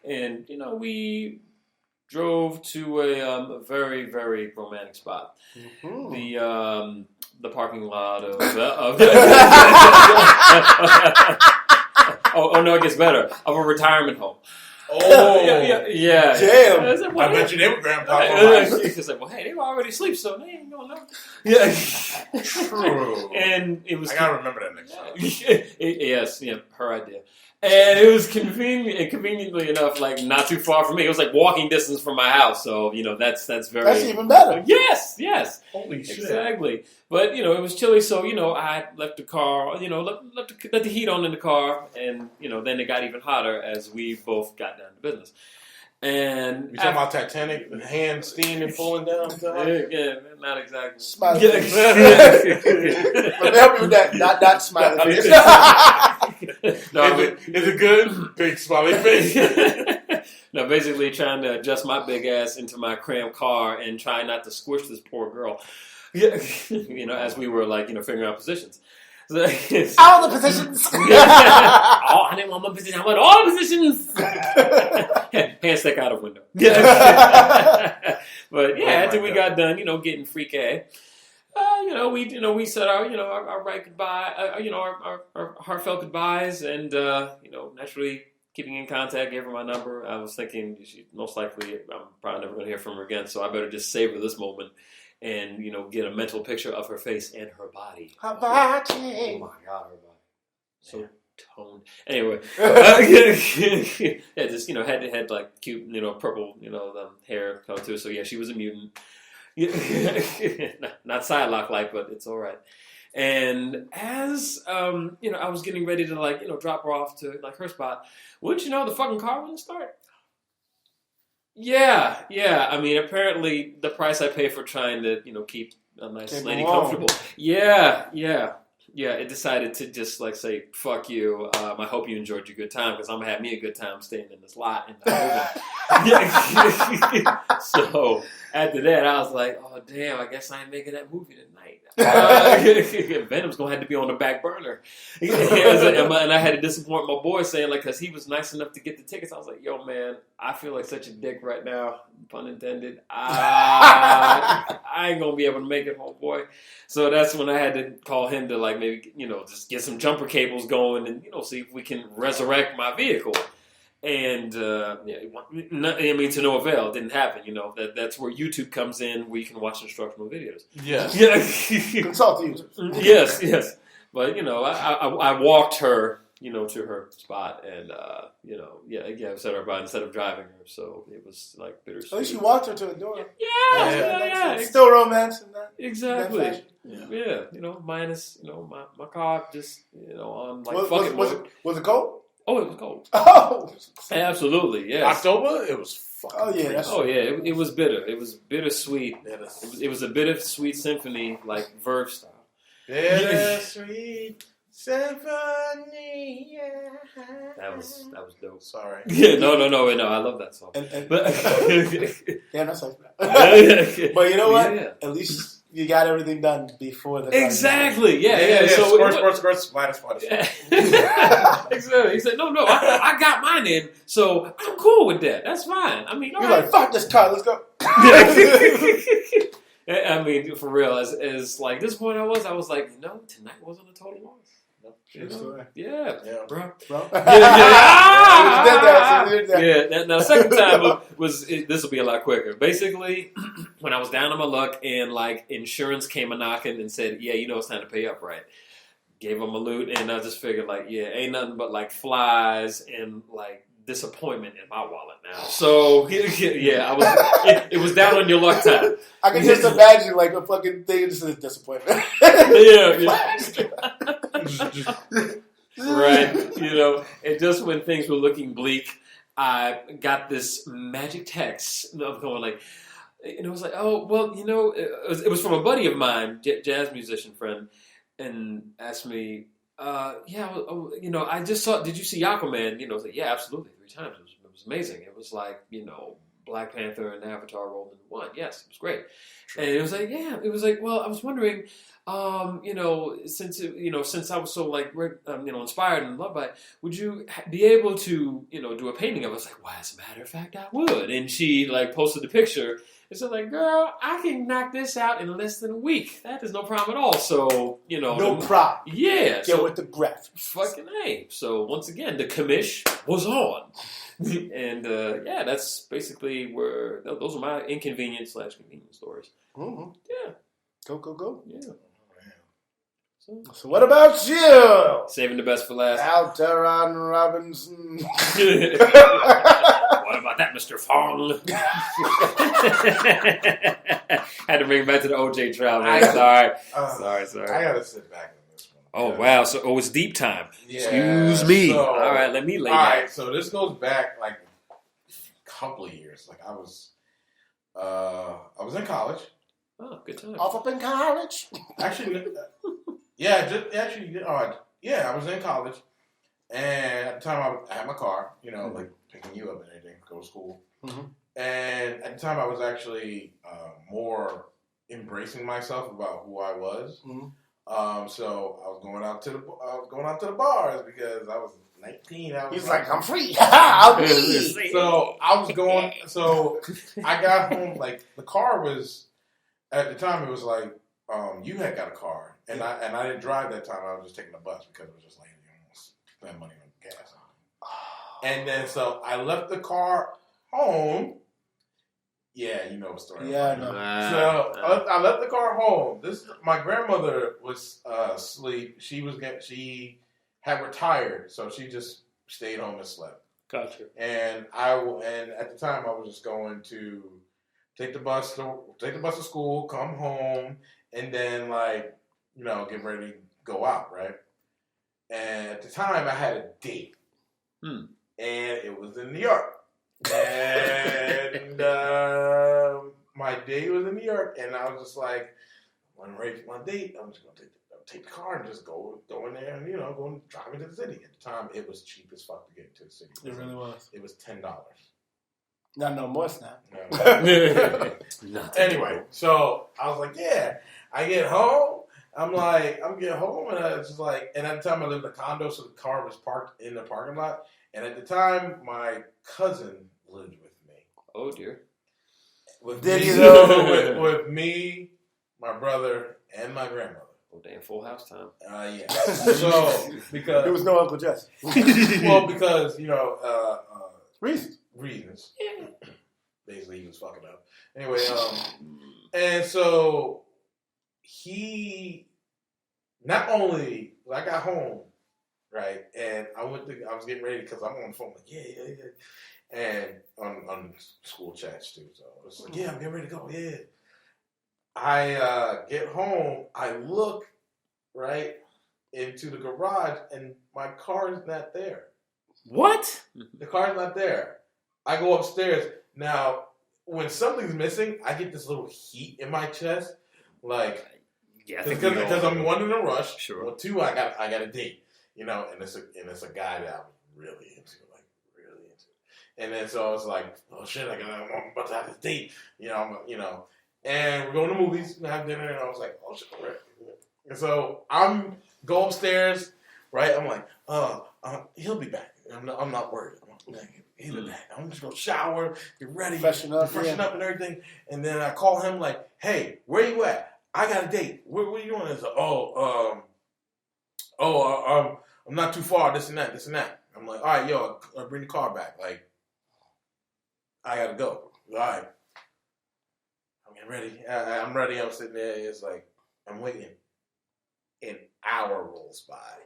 And, we drove to a very, very romantic spot. Mm-hmm. The parking lot of oh no, it gets better. Of a retirement home. Oh, yeah. Damn. I bet you they were grandpa. She's like, well, hey, they were already asleep, so they ain't gonna know. Yeah. True. And it was. I gotta remember that next time. Yes, her idea. And it was conveniently enough, like not too far from me. It was like walking distance from my house, so that's very. That's even better. Yes. Holy shit! Exactly. But it was chilly, so I left the car. Let the heat on in the car, and then it got even hotter as we both got down to business. And you talking about Titanic, the hand steam and pulling down? Yeah, not exactly. Smiley face. Let me help you with that. Not smiley face. No, is it good? Big smiley face. No, basically trying to adjust my big ass into my cramped car and trying not to squish this poor girl. As we were figuring out positions. So, all the positions. I didn't want my position. I want all the positions. Hand stuck out of window. But after we got done, getting freaky, we said our right goodbye, our heartfelt goodbyes, and naturally keeping in contact. Gave her my number. I was thinking she most likely I'm probably never going to hear from her again, so I better just savor this moment. And, get a mental picture of her face and her body. Her body. Oh, my God, her body. So toned. Anyway. Just, had like cute, purple, hair color too. So, yeah, she was a mutant. Not Psylocke-like, but it's all right. And as, I was getting ready to, drop her off to, her spot, wouldn't you know, the fucking car wouldn't start. Yeah. I mean, apparently the price I pay for trying to, keep a nice lady comfortable. Yeah. It decided to just say, fuck you. I hope you enjoyed your good time because I'm gonna have me a good time staying in this lot in the So after that, I was like, oh damn, I guess I ain't making that movie tonight. Venom's gonna have to be on the back burner. And I had to disappoint my boy saying because he was nice enough to get the tickets. I was like, yo man, I feel like such a dick right now, pun intended. I ain't gonna be able to make it home, boy. So that's when I had to call him to maybe just get some jumper cables going and see if we can resurrect my vehicle. And to no avail. It didn't happen. That's where YouTube comes in, where you can watch instructional videos. Yes. Consult the users. Yes. But I walked her, to her spot, and set her by instead of driving her. So it was bittersweet. At least you walked her to the door. Yeah. It's still romance in that. Exactly. In that yeah. Minus my car just on was it cold? Oh, it was cold. Oh, absolutely, yes. October, it was fucking. Oh yeah, it was bitter. It was bittersweet. It was a bittersweet symphony, Verve style. Bittersweet Symphony. That was dope. Sorry. Yeah, no. I love that song. But yeah, that's like that. But you know what? Yeah. At least you got everything done before the exactly. Yeah. So squirt, splatter. Exactly. He said, no, I got mine in, so I'm cool with that. That's fine. I mean, you're like, fuck this car, let's go. I mean, for real, as like this point I was like, tonight wasn't a total loss. Yeah, bro. Yeah. Now, the second time this will be a lot quicker. Basically, when I was down on my luck and like insurance came a knocking and said, yeah, it's time to pay up, right? Gave them a loot, and I just figured like, yeah, ain't nothing but like flies and like disappointment in my wallet now. So yeah, it was down on your luck time. I can just imagine like a fucking thing. This is disappointment. Yeah. Right, and just when things were looking bleak, I got this magic text of going like, and it was like, oh well, it was from a buddy of mine, jazz musician friend, and asked me, I just saw. Did you see Aquaman? I was like, yeah, absolutely, 3 times. It was amazing. It was like, Black Panther and Avatar rolled into one. Yes, it was great. True. And it was like, yeah, it was like, well, I was wondering, since I was so like, inspired and loved by it, would you be able to, do a painting of it? I was like, well, as a matter of fact, I would. And she like posted the picture. And so like, girl, I can knock this out in less than a week. That is no problem at all. So, no problem. Yeah. Get with the graphics. Fucking A. So once again, the commish was on. And that's basically where those are my inconvenience/convenience stories. Mm-hmm. Yeah. Go. Yeah. So what about you? Saving the best for last. Alteron Robinson. What about that, Mr. Fong? Had to bring it back to the OJ trial. Sorry. I gotta sit back on this one. Oh wow! So it's deep time. Yeah, excuse me. So, all right, let me lay down. All right, so this goes back like a couple of years. Like I was in college. Oh, good time. Off up in college. Actually, I was in college, and at the time I had my car, like picking you up and anything, go to school. Mm-hmm. And at the time I was actually more embracing myself about who I was. Mm-hmm. So I was going out to the bars because I was 19. He's like, I'm free. I'll be. So I was going. So I got home. Like the car was at the time. It was like you had got a car. And I didn't drive that time. I was just taking the bus because it was just like, spend money on gas. And then so I left the car home. Yeah, you know the story. Yeah, no. So I left the car home. My grandmother was asleep. She had retired, so she just stayed home and slept. Gotcha. And at the time I was just going to take the bus to school, come home, and then like, get ready to go out, right? And at the time, I had a date. And it was in New York. And my date was in New York, and I was just like, when I'm ready for my date, I'm just going to take the car and just go in there and, go and drive into the city. At the time, it was cheap as fuck to get into the city. It really was. It was $10. Not no more now. Anyway, so I was like, yeah. I get home. I'm getting home, and I was just like, and at the time I lived in a condo, so the car was parked in the parking lot. And at the time, my cousin lived with me. Oh dear. With me, my brother, and my grandmother. Oh damn, full house time. Yeah. So because there was no Uncle Jess. Well, because reasons. Yeah. Basically, he was fucking up. Anyway, and so. He not only I got home, right, and I was getting ready because I'm on the phone like yeah, and on school chats too. So I was like, yeah, I'm getting ready to go. Yeah, I get home. I look right into the garage, and my car is not there. What? The car's not there. I go upstairs. Now, when something's missing, I get this little heat in my chest, like. Yeah, I think because I'm one in a rush. Sure. Well, two, I got a date. And it's a guy that I'm really into, And then so I was like, oh shit, I'm about to have this date. And we're going to movies, and have dinner, and I was like, oh shit, right. And so I'm go upstairs, right? I'm like, he'll be back. I'm not worried. He'll be back. I'm just gonna shower, get ready, freshen up and everything. And then I call him like, hey, where you at? I got a date. What are you doing? It's like, I'm not too far. This and that. I'm like, all right, yo, bring the car back. Like, I gotta go. All right. I'm getting ready. I'm ready. I'm sitting there. It's like, I'm waiting. An hour rolls by.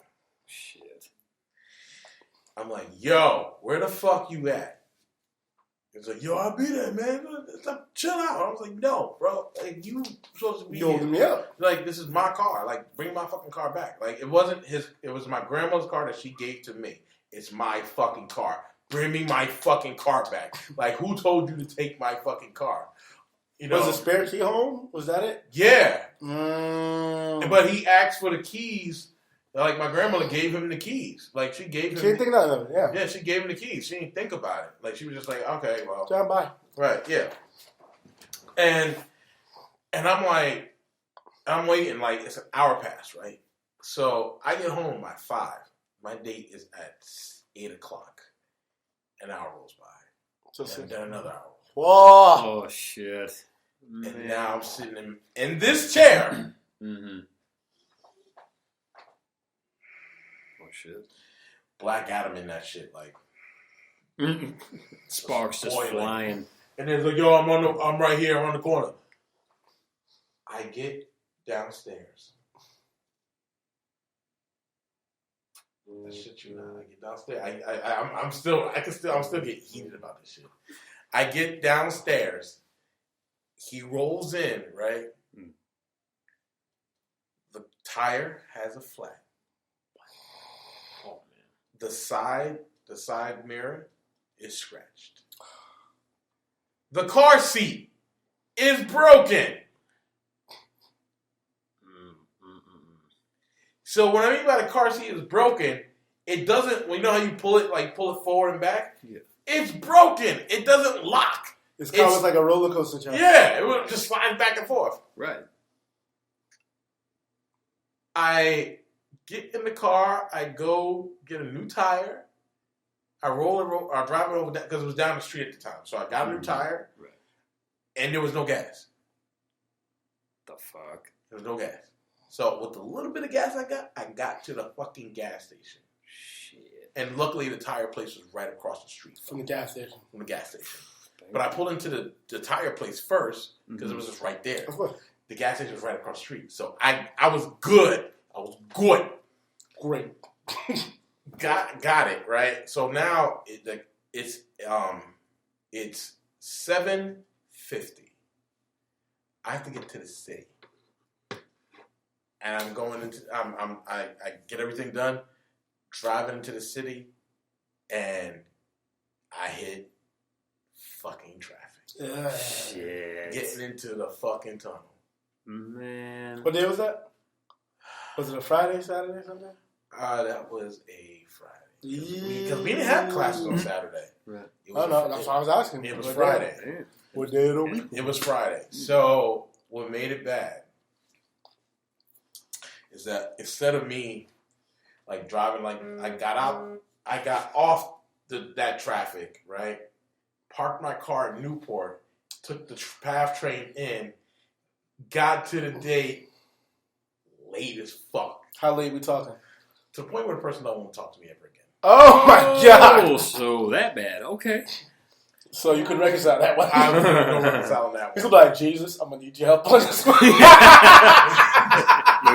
Shit. I'm like, yo, where the fuck you at? He's like, yo, I'll be there, man. Chill out. I was like, no, bro. Like, you supposed to be holding me up. Like, this is my car. Like, bring my fucking car back. Like, it wasn't his. It was my grandma's car that she gave to me. It's my fucking car. Bring me my fucking car back. Like, who told you to take my fucking car? Was the spare key home? Was that it? Yeah. But he asked for the keys. Like, my grandmother gave him the keys. Like, she gave him... She didn't think nothing of it, yeah. Yeah, she gave him the keys. She didn't think about it. Like, she was just like, okay, well... Stand by. Right, yeah. And I'm like... I'm waiting, like, it's an hour past, right? So, I get home by 5. My date is at 8 o'clock. An hour rolls by. And then another hour. Whoa! Oh, shit. And now I'm sitting in this chair. Mm-hmm. Oh, shit. Black Adam in that shit, like... Sparks just flying. And then like, yo, I'm right here on the corner. I get downstairs. That shit, I get downstairs. I'm still getting heated about this shit. I get downstairs. He rolls in, right? The tire has a flat. Oh man. The side mirror is scratched. The car seat is broken. So what I mean by the car seat is broken, it doesn't. Well, you know how you pull it forward and back? Yeah. It's broken. It doesn't lock. This car was like a roller coaster jump. Yeah, it was just sliding back and forth. Right. I get in the car. I go get a new tire. I drive it over because it was down the street at the time. So I got a new tire, right. And there was no gas. The fuck? There was no gas. So with the little bit of gas I got to the fucking gas station. Shit. And luckily the tire place was right across the street. From the gas station. But I pulled into the tire place first because it was just right there. Of course. The gas station was right across the street. So I was good. Great. Got it, right? So now it's 7:50. I have to get to the city. And I'm going into I get everything done, driving into the city, and I hit fucking traffic. Shit. Getting into the fucking tunnel. Man. What day was that? Was it a Friday, Saturday, Sunday? That was a Friday. Because we didn't have classes on Saturday. Right. No, that's what I was asking. It was Friday. What day of the week? It was Friday. So what made it bad is that instead of me like driving, like I got off that traffic, right? Parked my car in Newport, took the PATH train in, got to the date late as fuck. How late we talking? To the point where the person don't want to talk to me ever again. Oh my God! Oh, so that bad? Okay. So you could reconcile that one. I don't know reconciling that one. He's like, Jesus, I'm gonna need your help on this one. Yo,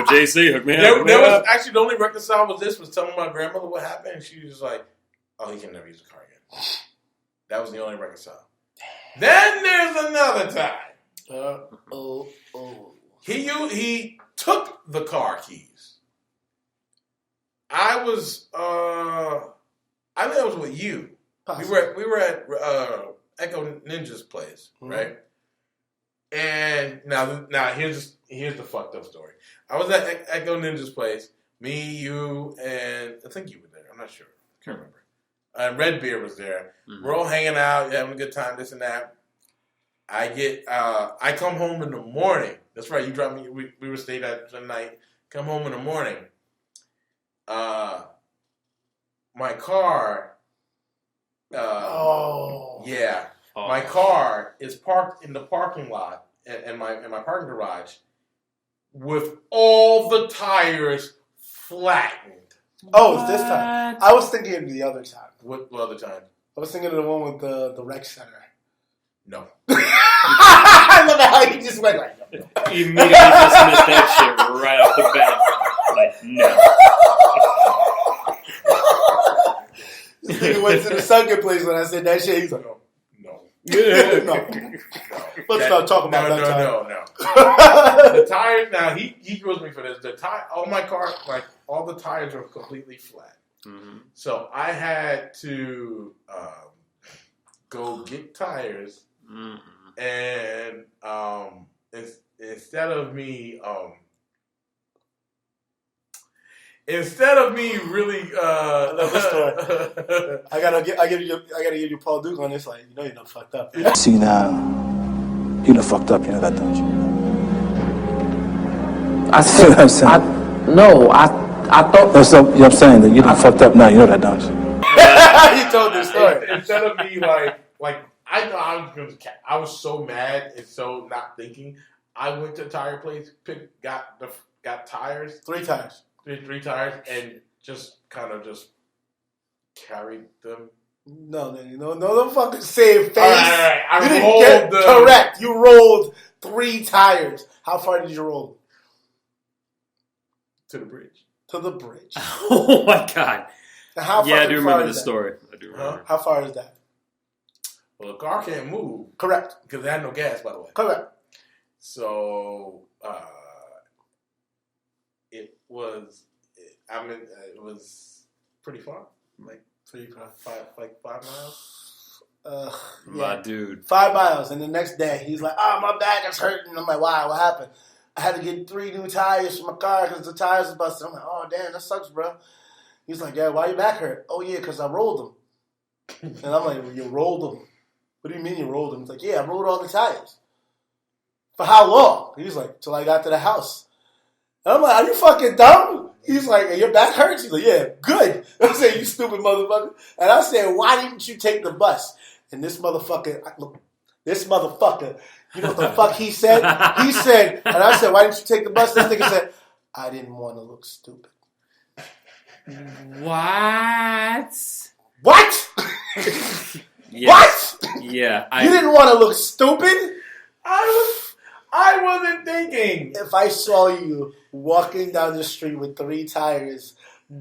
JC, hook me up. There was actually the only reconcile was telling my grandmother what happened, and she was like, "Oh, he can never use the car again." That was the only reconcile. Then there's another time. He took the car keys. I think I was with you. Possibly. We were at Echo Ninja's place, right? And now here's the fucked up story. I was at Echo Ninja's place. Me, you, and I think you were there. I'm not sure. Can't remember. Red Beer was there. Mm-hmm. We're all hanging out, having a good time, this and that. I come home in the morning. That's right. You dropped me. We were staying at the night. Come home in the morning. My car. Yeah. Oh. My car is parked in the parking lot in my parking garage with all the tires flattened. Oh, it's this time. I was thinking of the other time. What other time? I was thinking of the one with the rec center. No. I love how you just went like, no. You immediately dismissed that shit right off the bat. Like, no. This nigga went to the Sunken place when I said that shit. He's like, no. Let's not talk about that time. No. The tires, now, he grills me for this. All my car, like, all the tires are completely flat. Mm-hmm. So I had to go get tires. Mm-hmm. And instead of me really I love this story. I gotta give you Paul Duke on this. Like, you know, you done fucked up. See now, you done fucked up. You know that, don't you? I see what I'm saying. I thought. No, so, you know what I'm saying? That you done fucked up now. You know that, don't you? You told this story. Instead of me like. I thought I was so mad and so not thinking. I went to the tire place, got tires, 3 tires, 3 tires, and just kind of just carried them. No, don't fucking save face. All right. I rolled them. Correct. You rolled 3 tires. How far did you roll? To the bridge. To the bridge. Oh my god. Now, I do remember the story. I do remember. How far is that? Well, the car can't move. Correct. Because it had no gas, by the way. Correct. So, it was pretty far. Like 5 miles. My dude. 5 miles. And the next day, he's like, my back is hurting. I'm like, wow, what happened? I had to get 3 new tires for my car because the tires was busted. I'm like, oh, damn, that sucks, bro. He's like, yeah, why your back hurt? Oh, yeah, because I rolled them. And I'm like, well, you rolled them? What do you mean you rolled them? He's like, yeah, I rolled all the tires. For how long? He's like, till I got to the house. And I'm like, are you fucking dumb? He's like, your back hurts? He's like, yeah, good. I said, you stupid motherfucker. And I said, why didn't you take the bus? And this motherfucker, you know what the fuck he said? He said, and I said, why didn't you take the bus? This nigga said, I didn't want to look stupid. What? Yes. What? Yeah. You didn't want to look stupid? I wasn't thinking. If I saw you walking down the street with 3 tires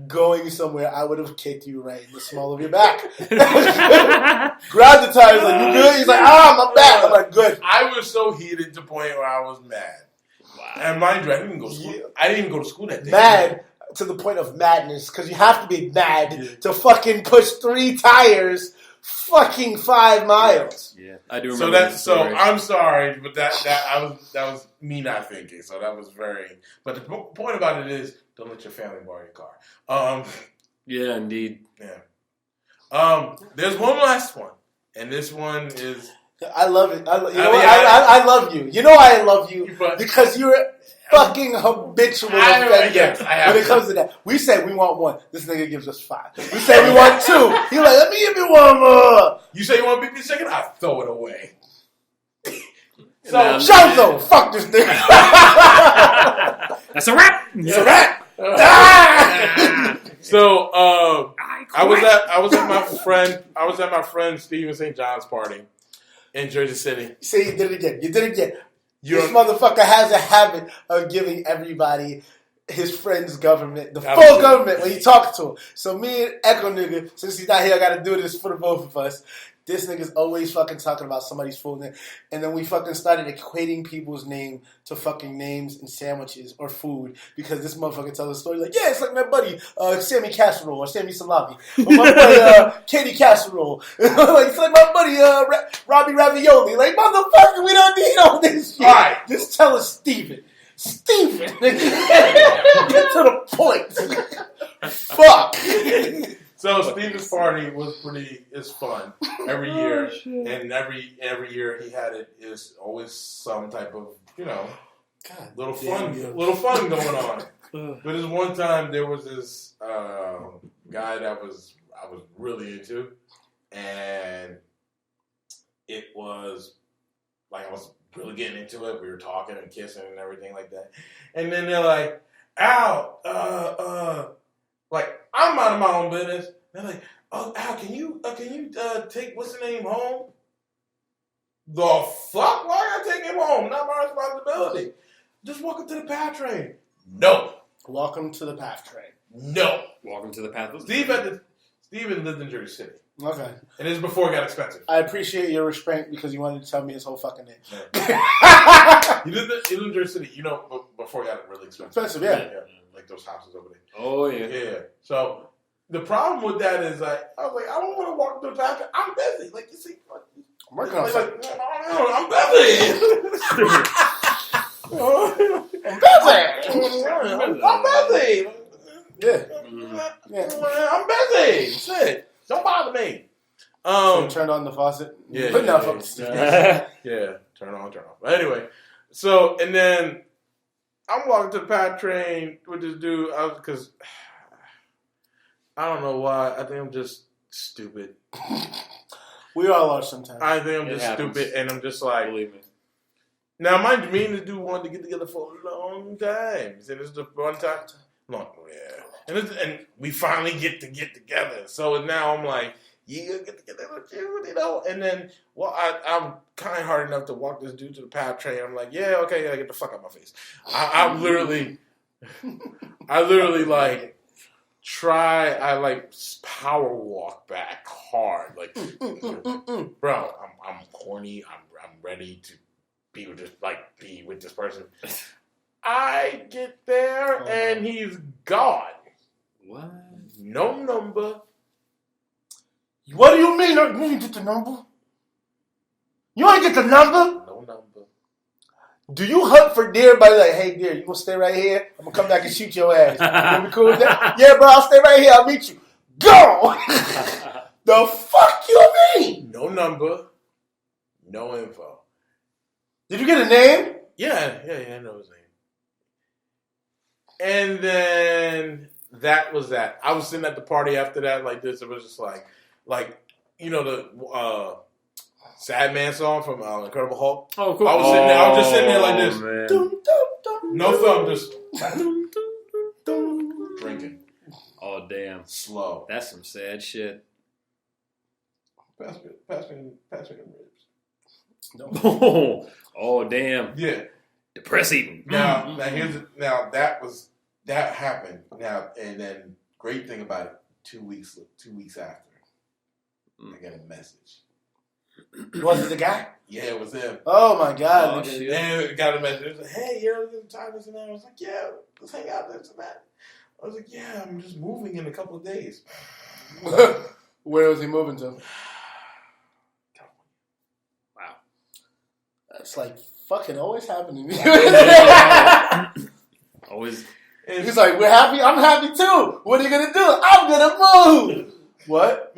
going somewhere, I would have kicked you right in the small of your back. Grabbed the tires, like, you good? He's like, my back. I'm like, good. I was so heated to the point where I was mad. Wow. And mind you, I didn't even go to school. I didn't even go to school that day. Mad to the point of madness, because you have to be mad to fucking push 3 tires fucking 5 miles. Yeah, I do remember. So I'm sorry, but that was me not thinking. So that was very. But the point about it is, don't let your family borrow your car. Yeah, indeed. Yeah. There's one last one, and this one is. I love it. I love you. You know I love you because you're fucking habitual offender when it comes to that. We say we want 1. This nigga gives us 5. We say we want 2. He's like, let me give you 1 more. You say you want to beat me second? I throw it away. So, Shozo, fuck this nigga. That's a wrap. It's a wrap. So, I was at my friend Steven St. John's party in Jersey City. See, you did it again. This motherfucker has a habit of giving everybody his friend's government, the full government when he talks to him. So me and Echo nigga, since he's not here, I got to do this for the both of us. This nigga's always fucking talking about somebody's full name. And then we fucking started equating people's name to fucking names and sandwiches or food because this motherfucker tells a story like, yeah, it's like my buddy Sammy Casserole or Sammy Salami. Or my buddy Katie Casserole. Like, it's like my buddy Robbie Ravioli. Like, motherfucker, we don't need all this shit. All right. Just tell us Steven. Get to the point. Fuck. So Steven's party is fun every year, and every year he had it is always some type of little fun going on. But this one time there was this guy that I was really into, and it was like I was really getting into it. We were talking and kissing and everything like that, and then they're like, "Al, like I'm out of my own business." They're like, "Oh, Al, can you take what's the name home?" The fuck? Why I take him home? Not my responsibility. Just welcome to the PATH train. No. Welcome to the PATH train. No. Welcome to the path. Steven lived in Jersey City. Okay. And this is before it got expensive. I appreciate your restraint because you wanted to tell me his whole fucking name. Yeah. He lived in Jersey City, before it got really expensive. Expensive, yeah. Like those houses over there. Oh, yeah. Yeah. So the problem with that is I was like, I don't want to walk through the PATH. I'm busy. Like, you see, I'm working on like, something. I'm busy. I'm busy. Yeah. I'm busy. Shit. Don't bother me. So you turned on the faucet. Yeah. But no, folks. Yeah. Turn on. But anyway, so and then I'm walking to the PATH train with this dude. Because I don't know why. I think I'm just stupid. We all are sometimes. I think I'm just stupid, and I'm just like. Believe me. Now, mind you, me and this dude wanted to get together for a long time. And this is the one time. Long, yeah. And we finally get together. So now I'm like, yeah, get together with you, And then, I'm kind hearted enough to walk this dude to the PATH train. I'm like, yeah, okay, yeah, get the fuck out of my face. I literally power walk back hard. Like, bro, I'm horny. I'm ready to be with this person. I get there and he's gone. What? No number. What do you mean? You didn't get the number? You ain't get the number? No number. Do you hunt for deer by like, hey deer, you gonna stay right here? I'm gonna come back and shoot your ass. You gonna be cool with that? Yeah, bro, I'll stay right here. I'll meet you. Go! The fuck you mean? No number. No info. Did you get a name? Yeah, I know his name. And then that was that. I was sitting at the party after that like this. It was just like the Sad Man song from Incredible Hulk. Oh, cool. I was just sitting there like this. Man. No thumb, just drinking. Oh, damn. Slow. That's some sad shit. Pass me the ribs. No. Oh, damn. Yeah. Depressing. Now that happened. Now and then great thing about it, 2 weeks after, I got a message. Was it the guy? Yeah, it was him. Oh my god. Oh, shit. And got a message. It was like, hey, you're in time this and that. I was like, yeah, let's hang out this and that. I was like, yeah, I'm just moving in a couple of days. Where was he moving to? Wow. That's like fucking always happening. Always. And He's like, we're happy. I'm happy too. What are you gonna do? I'm gonna move. What?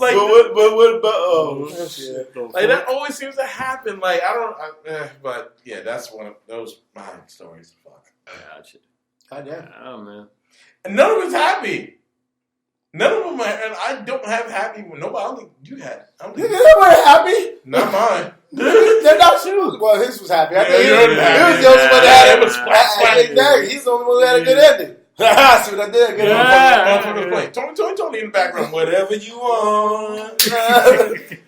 Like that always seems to happen. Like but yeah, that's one of those mine stories. Fuck. Gotcha. Goddamn. Oh, man. And none of us happy. None of them are, and I don't have happy. Nobody. I don't think you had. I don't think They weren't happy. not mine. They're not yours. Well, his was happy. I think he yours was was happy. the only one that had It was splat. Exactly. He's the only one that had a good ending. See what I did? Good Motherfuckers play. Tony in the background. Whatever you want.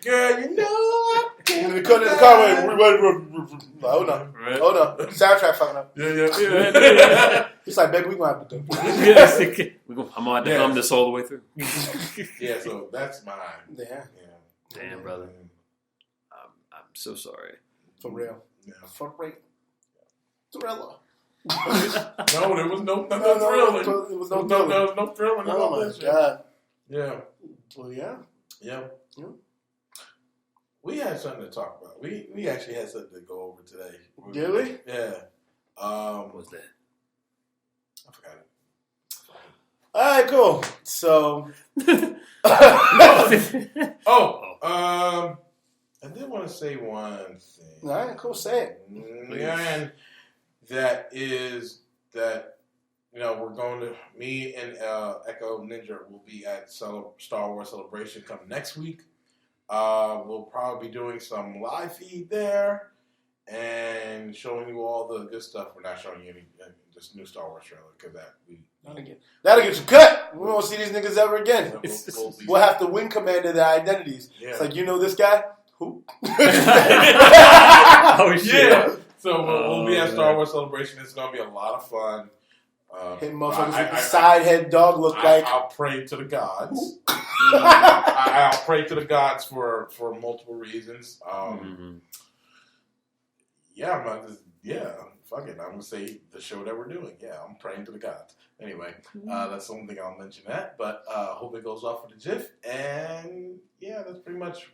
Girl, you know I And then they cut in the car way. Hold on. Soundtrack fucking up. Yeah. It's like, baby, we gonna have to do. I'm gonna have to hum this all the way through. Yeah, so that's mine. Yeah. Damn, brother. I'm so sorry. For real. Yeah. For real. Thriller. No, there was no thrilling. It was no There thriller. was no thrilling. Oh my God. Yeah. Well, yeah. Yeah. We had something to talk about. We actually had something to go over today. Did we? Yeah. What was that? I forgot it. All right, cool. So. I did want to say one thing. All right, cool. Say it. And that is that, we're going to, me and Echo Ninja will be at Star Wars Celebration come next week. We'll probably be doing some live feed there and showing you all the good stuff. We're not showing you any this new Star Wars trailer because That'll get you cut. We won't see these niggas ever again. we'll We'll have to win commander their identities. Yeah. It's like, you know this guy? Who? Oh shit! Yeah. So we'll be at Star Wars Celebration. It's gonna be a lot of fun. Hitting motherfuckers with the side head dog look like. I'll pray to the gods. I'll pray to the gods for multiple reasons. Fuck it. I'm gonna say the show that we're doing. Yeah, I'm praying to the gods. Anyway, that's the only thing I'll mention that. But hope it goes off for the GIF. And yeah, that's pretty much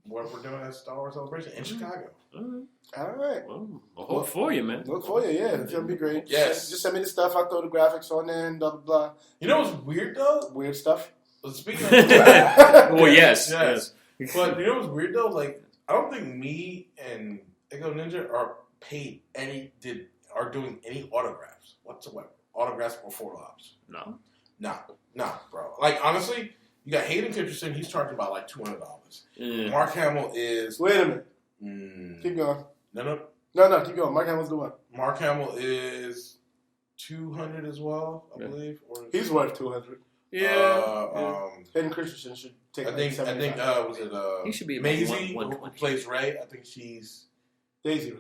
what we're doing at Star Wars Celebration in Chicago. All right. Well, I hope for you, man. Look for you, yeah. It's going to be great. Yes. Just send me the stuff. I'll throw the graphics on there and blah, blah, blah. You know what's weird, though? Weird stuff. Speaking of... Well, yes. But you know what's weird, though? Like, I don't think me and Echo Ninja are doing any autographs whatsoever. Autographs or photo ops. No, bro. Like, honestly, you got Hayden Christensen. He's charging about like $200. Mark Hamill is... Wait a minute. Keep going. No, keep going. Mark Hamill's the one. Mark Hamill is $200 as well, I believe. He's worth $200. Yeah. Hayden Christensen should take. I think was it he should be Maisie who plays Ray? I think she's Daisy.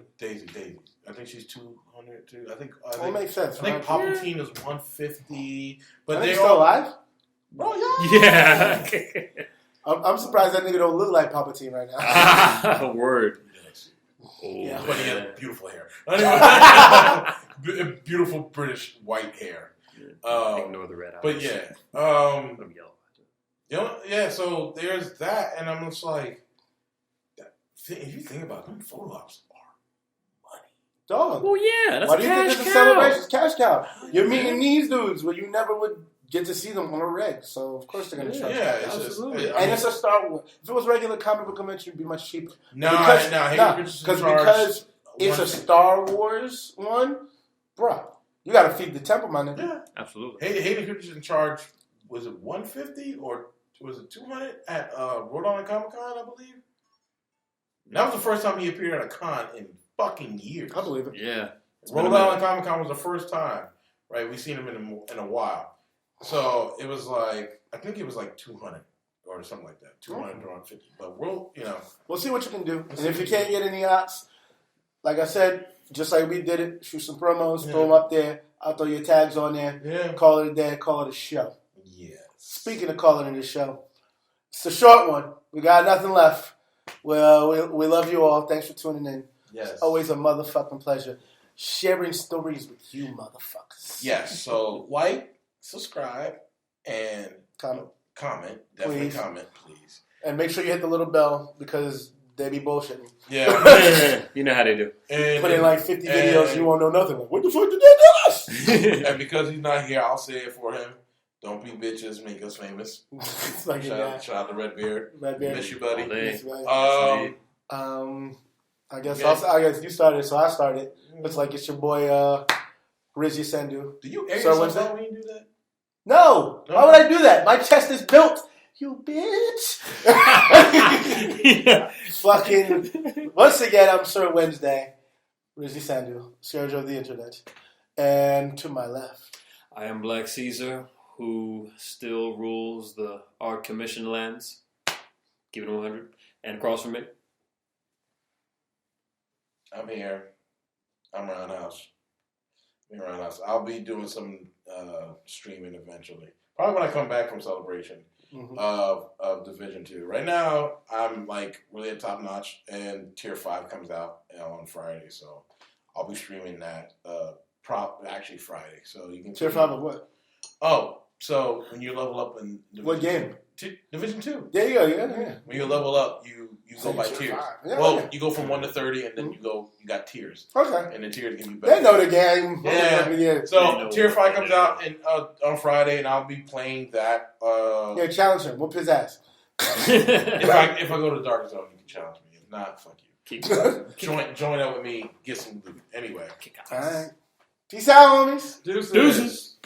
I think she's $200 too. I think makes sense. I think Palpatine is $150. But they're still alive. Bro, yeah. I'm surprised that nigga don't look like Palpatine right now. Word. Yeah, but he has beautiful hair. Beautiful British white hair. Ignore the red eyes. But yeah. So there's that, and I'm just like, if you think about it, them photo ops are money. Dog. Well, yeah, that's why do you think this is a celebration? Cash cow. You're Yeah. meeting these dudes where you never would get to see them on a reg, so of course they're going to charge. Yeah, you. absolutely. It's a Star Wars. If it was regular comic book convention, it'd be much cheaper. Because it's a Star Wars one, bruh. You got to feed the temple, my nigga. Yeah, absolutely. Hayden Christensen charged, was it $150 or was it $200 at Rhode Island Comic Con, I believe. That was the first time he appeared at a con in fucking years. I believe it. Yeah. Rhode Island Comic Con was the first time, right? We've seen him in a while. So it was like, I think it was like $200 or something like that. $200 or $150. But we'll see what you can do. And if you can't get any ops, like I said, just like we did it, shoot some promos, throw them up there. I'll throw your tags on there. Yeah. Call it a day, call it a show. Yes. Speaking of calling it a show, it's a short one. We got nothing left. Well, we love you all. Thanks for tuning in. Yes. It's always a motherfucking pleasure sharing stories with you motherfuckers. Yes. So like, subscribe, and comment. Definitely Please. comment, please. And make sure you hit the little bell because they be bullshitting. Yeah. You know how they do. And put in like 50 videos, you won't know nothing. Like, what the fuck did they do us? And because he's not here, I'll say it for him. Don't be bitches, make us famous. It's like shout out to Redbeard. Miss you, buddy. I guess you started, so I started. Looks like it's your boy Rizzy Sendu. Do you air yourself out when you do that? No. Why would I do that? My chest is built. You bitch. Fucking. Once again, I'm Sir Wednesday. Rizzy Sandu, Scourge of the Internet. And to my left. I am Black Caesar, who still rules our commission lands. Give it 100. And across from me. I'm here. I'm Roundhouse. I'll be doing some streaming eventually. Probably when I come back from Celebration of Division 2. Right now, I'm like really at top notch, and Tier 5 comes out on Friday, so I'll be streaming that. Actually Friday, so you can Tier 5 of what? Oh, so when you level up in Division what game? Division 2. There you go. Yeah. When you level up, you go by tiers. Yeah, you go from 1 to 30, and then you got tiers. Okay. And the tiers can be better. They know the game. Yeah. So Tier 5 comes out on Friday, and I'll be playing that. Yeah, challenge him. Whoop his ass. if I go to Dark Zone, you can challenge me. If not, fuck you. Join up with me. Get some loot. Anyway. All right. Peace out, homies. Deuces.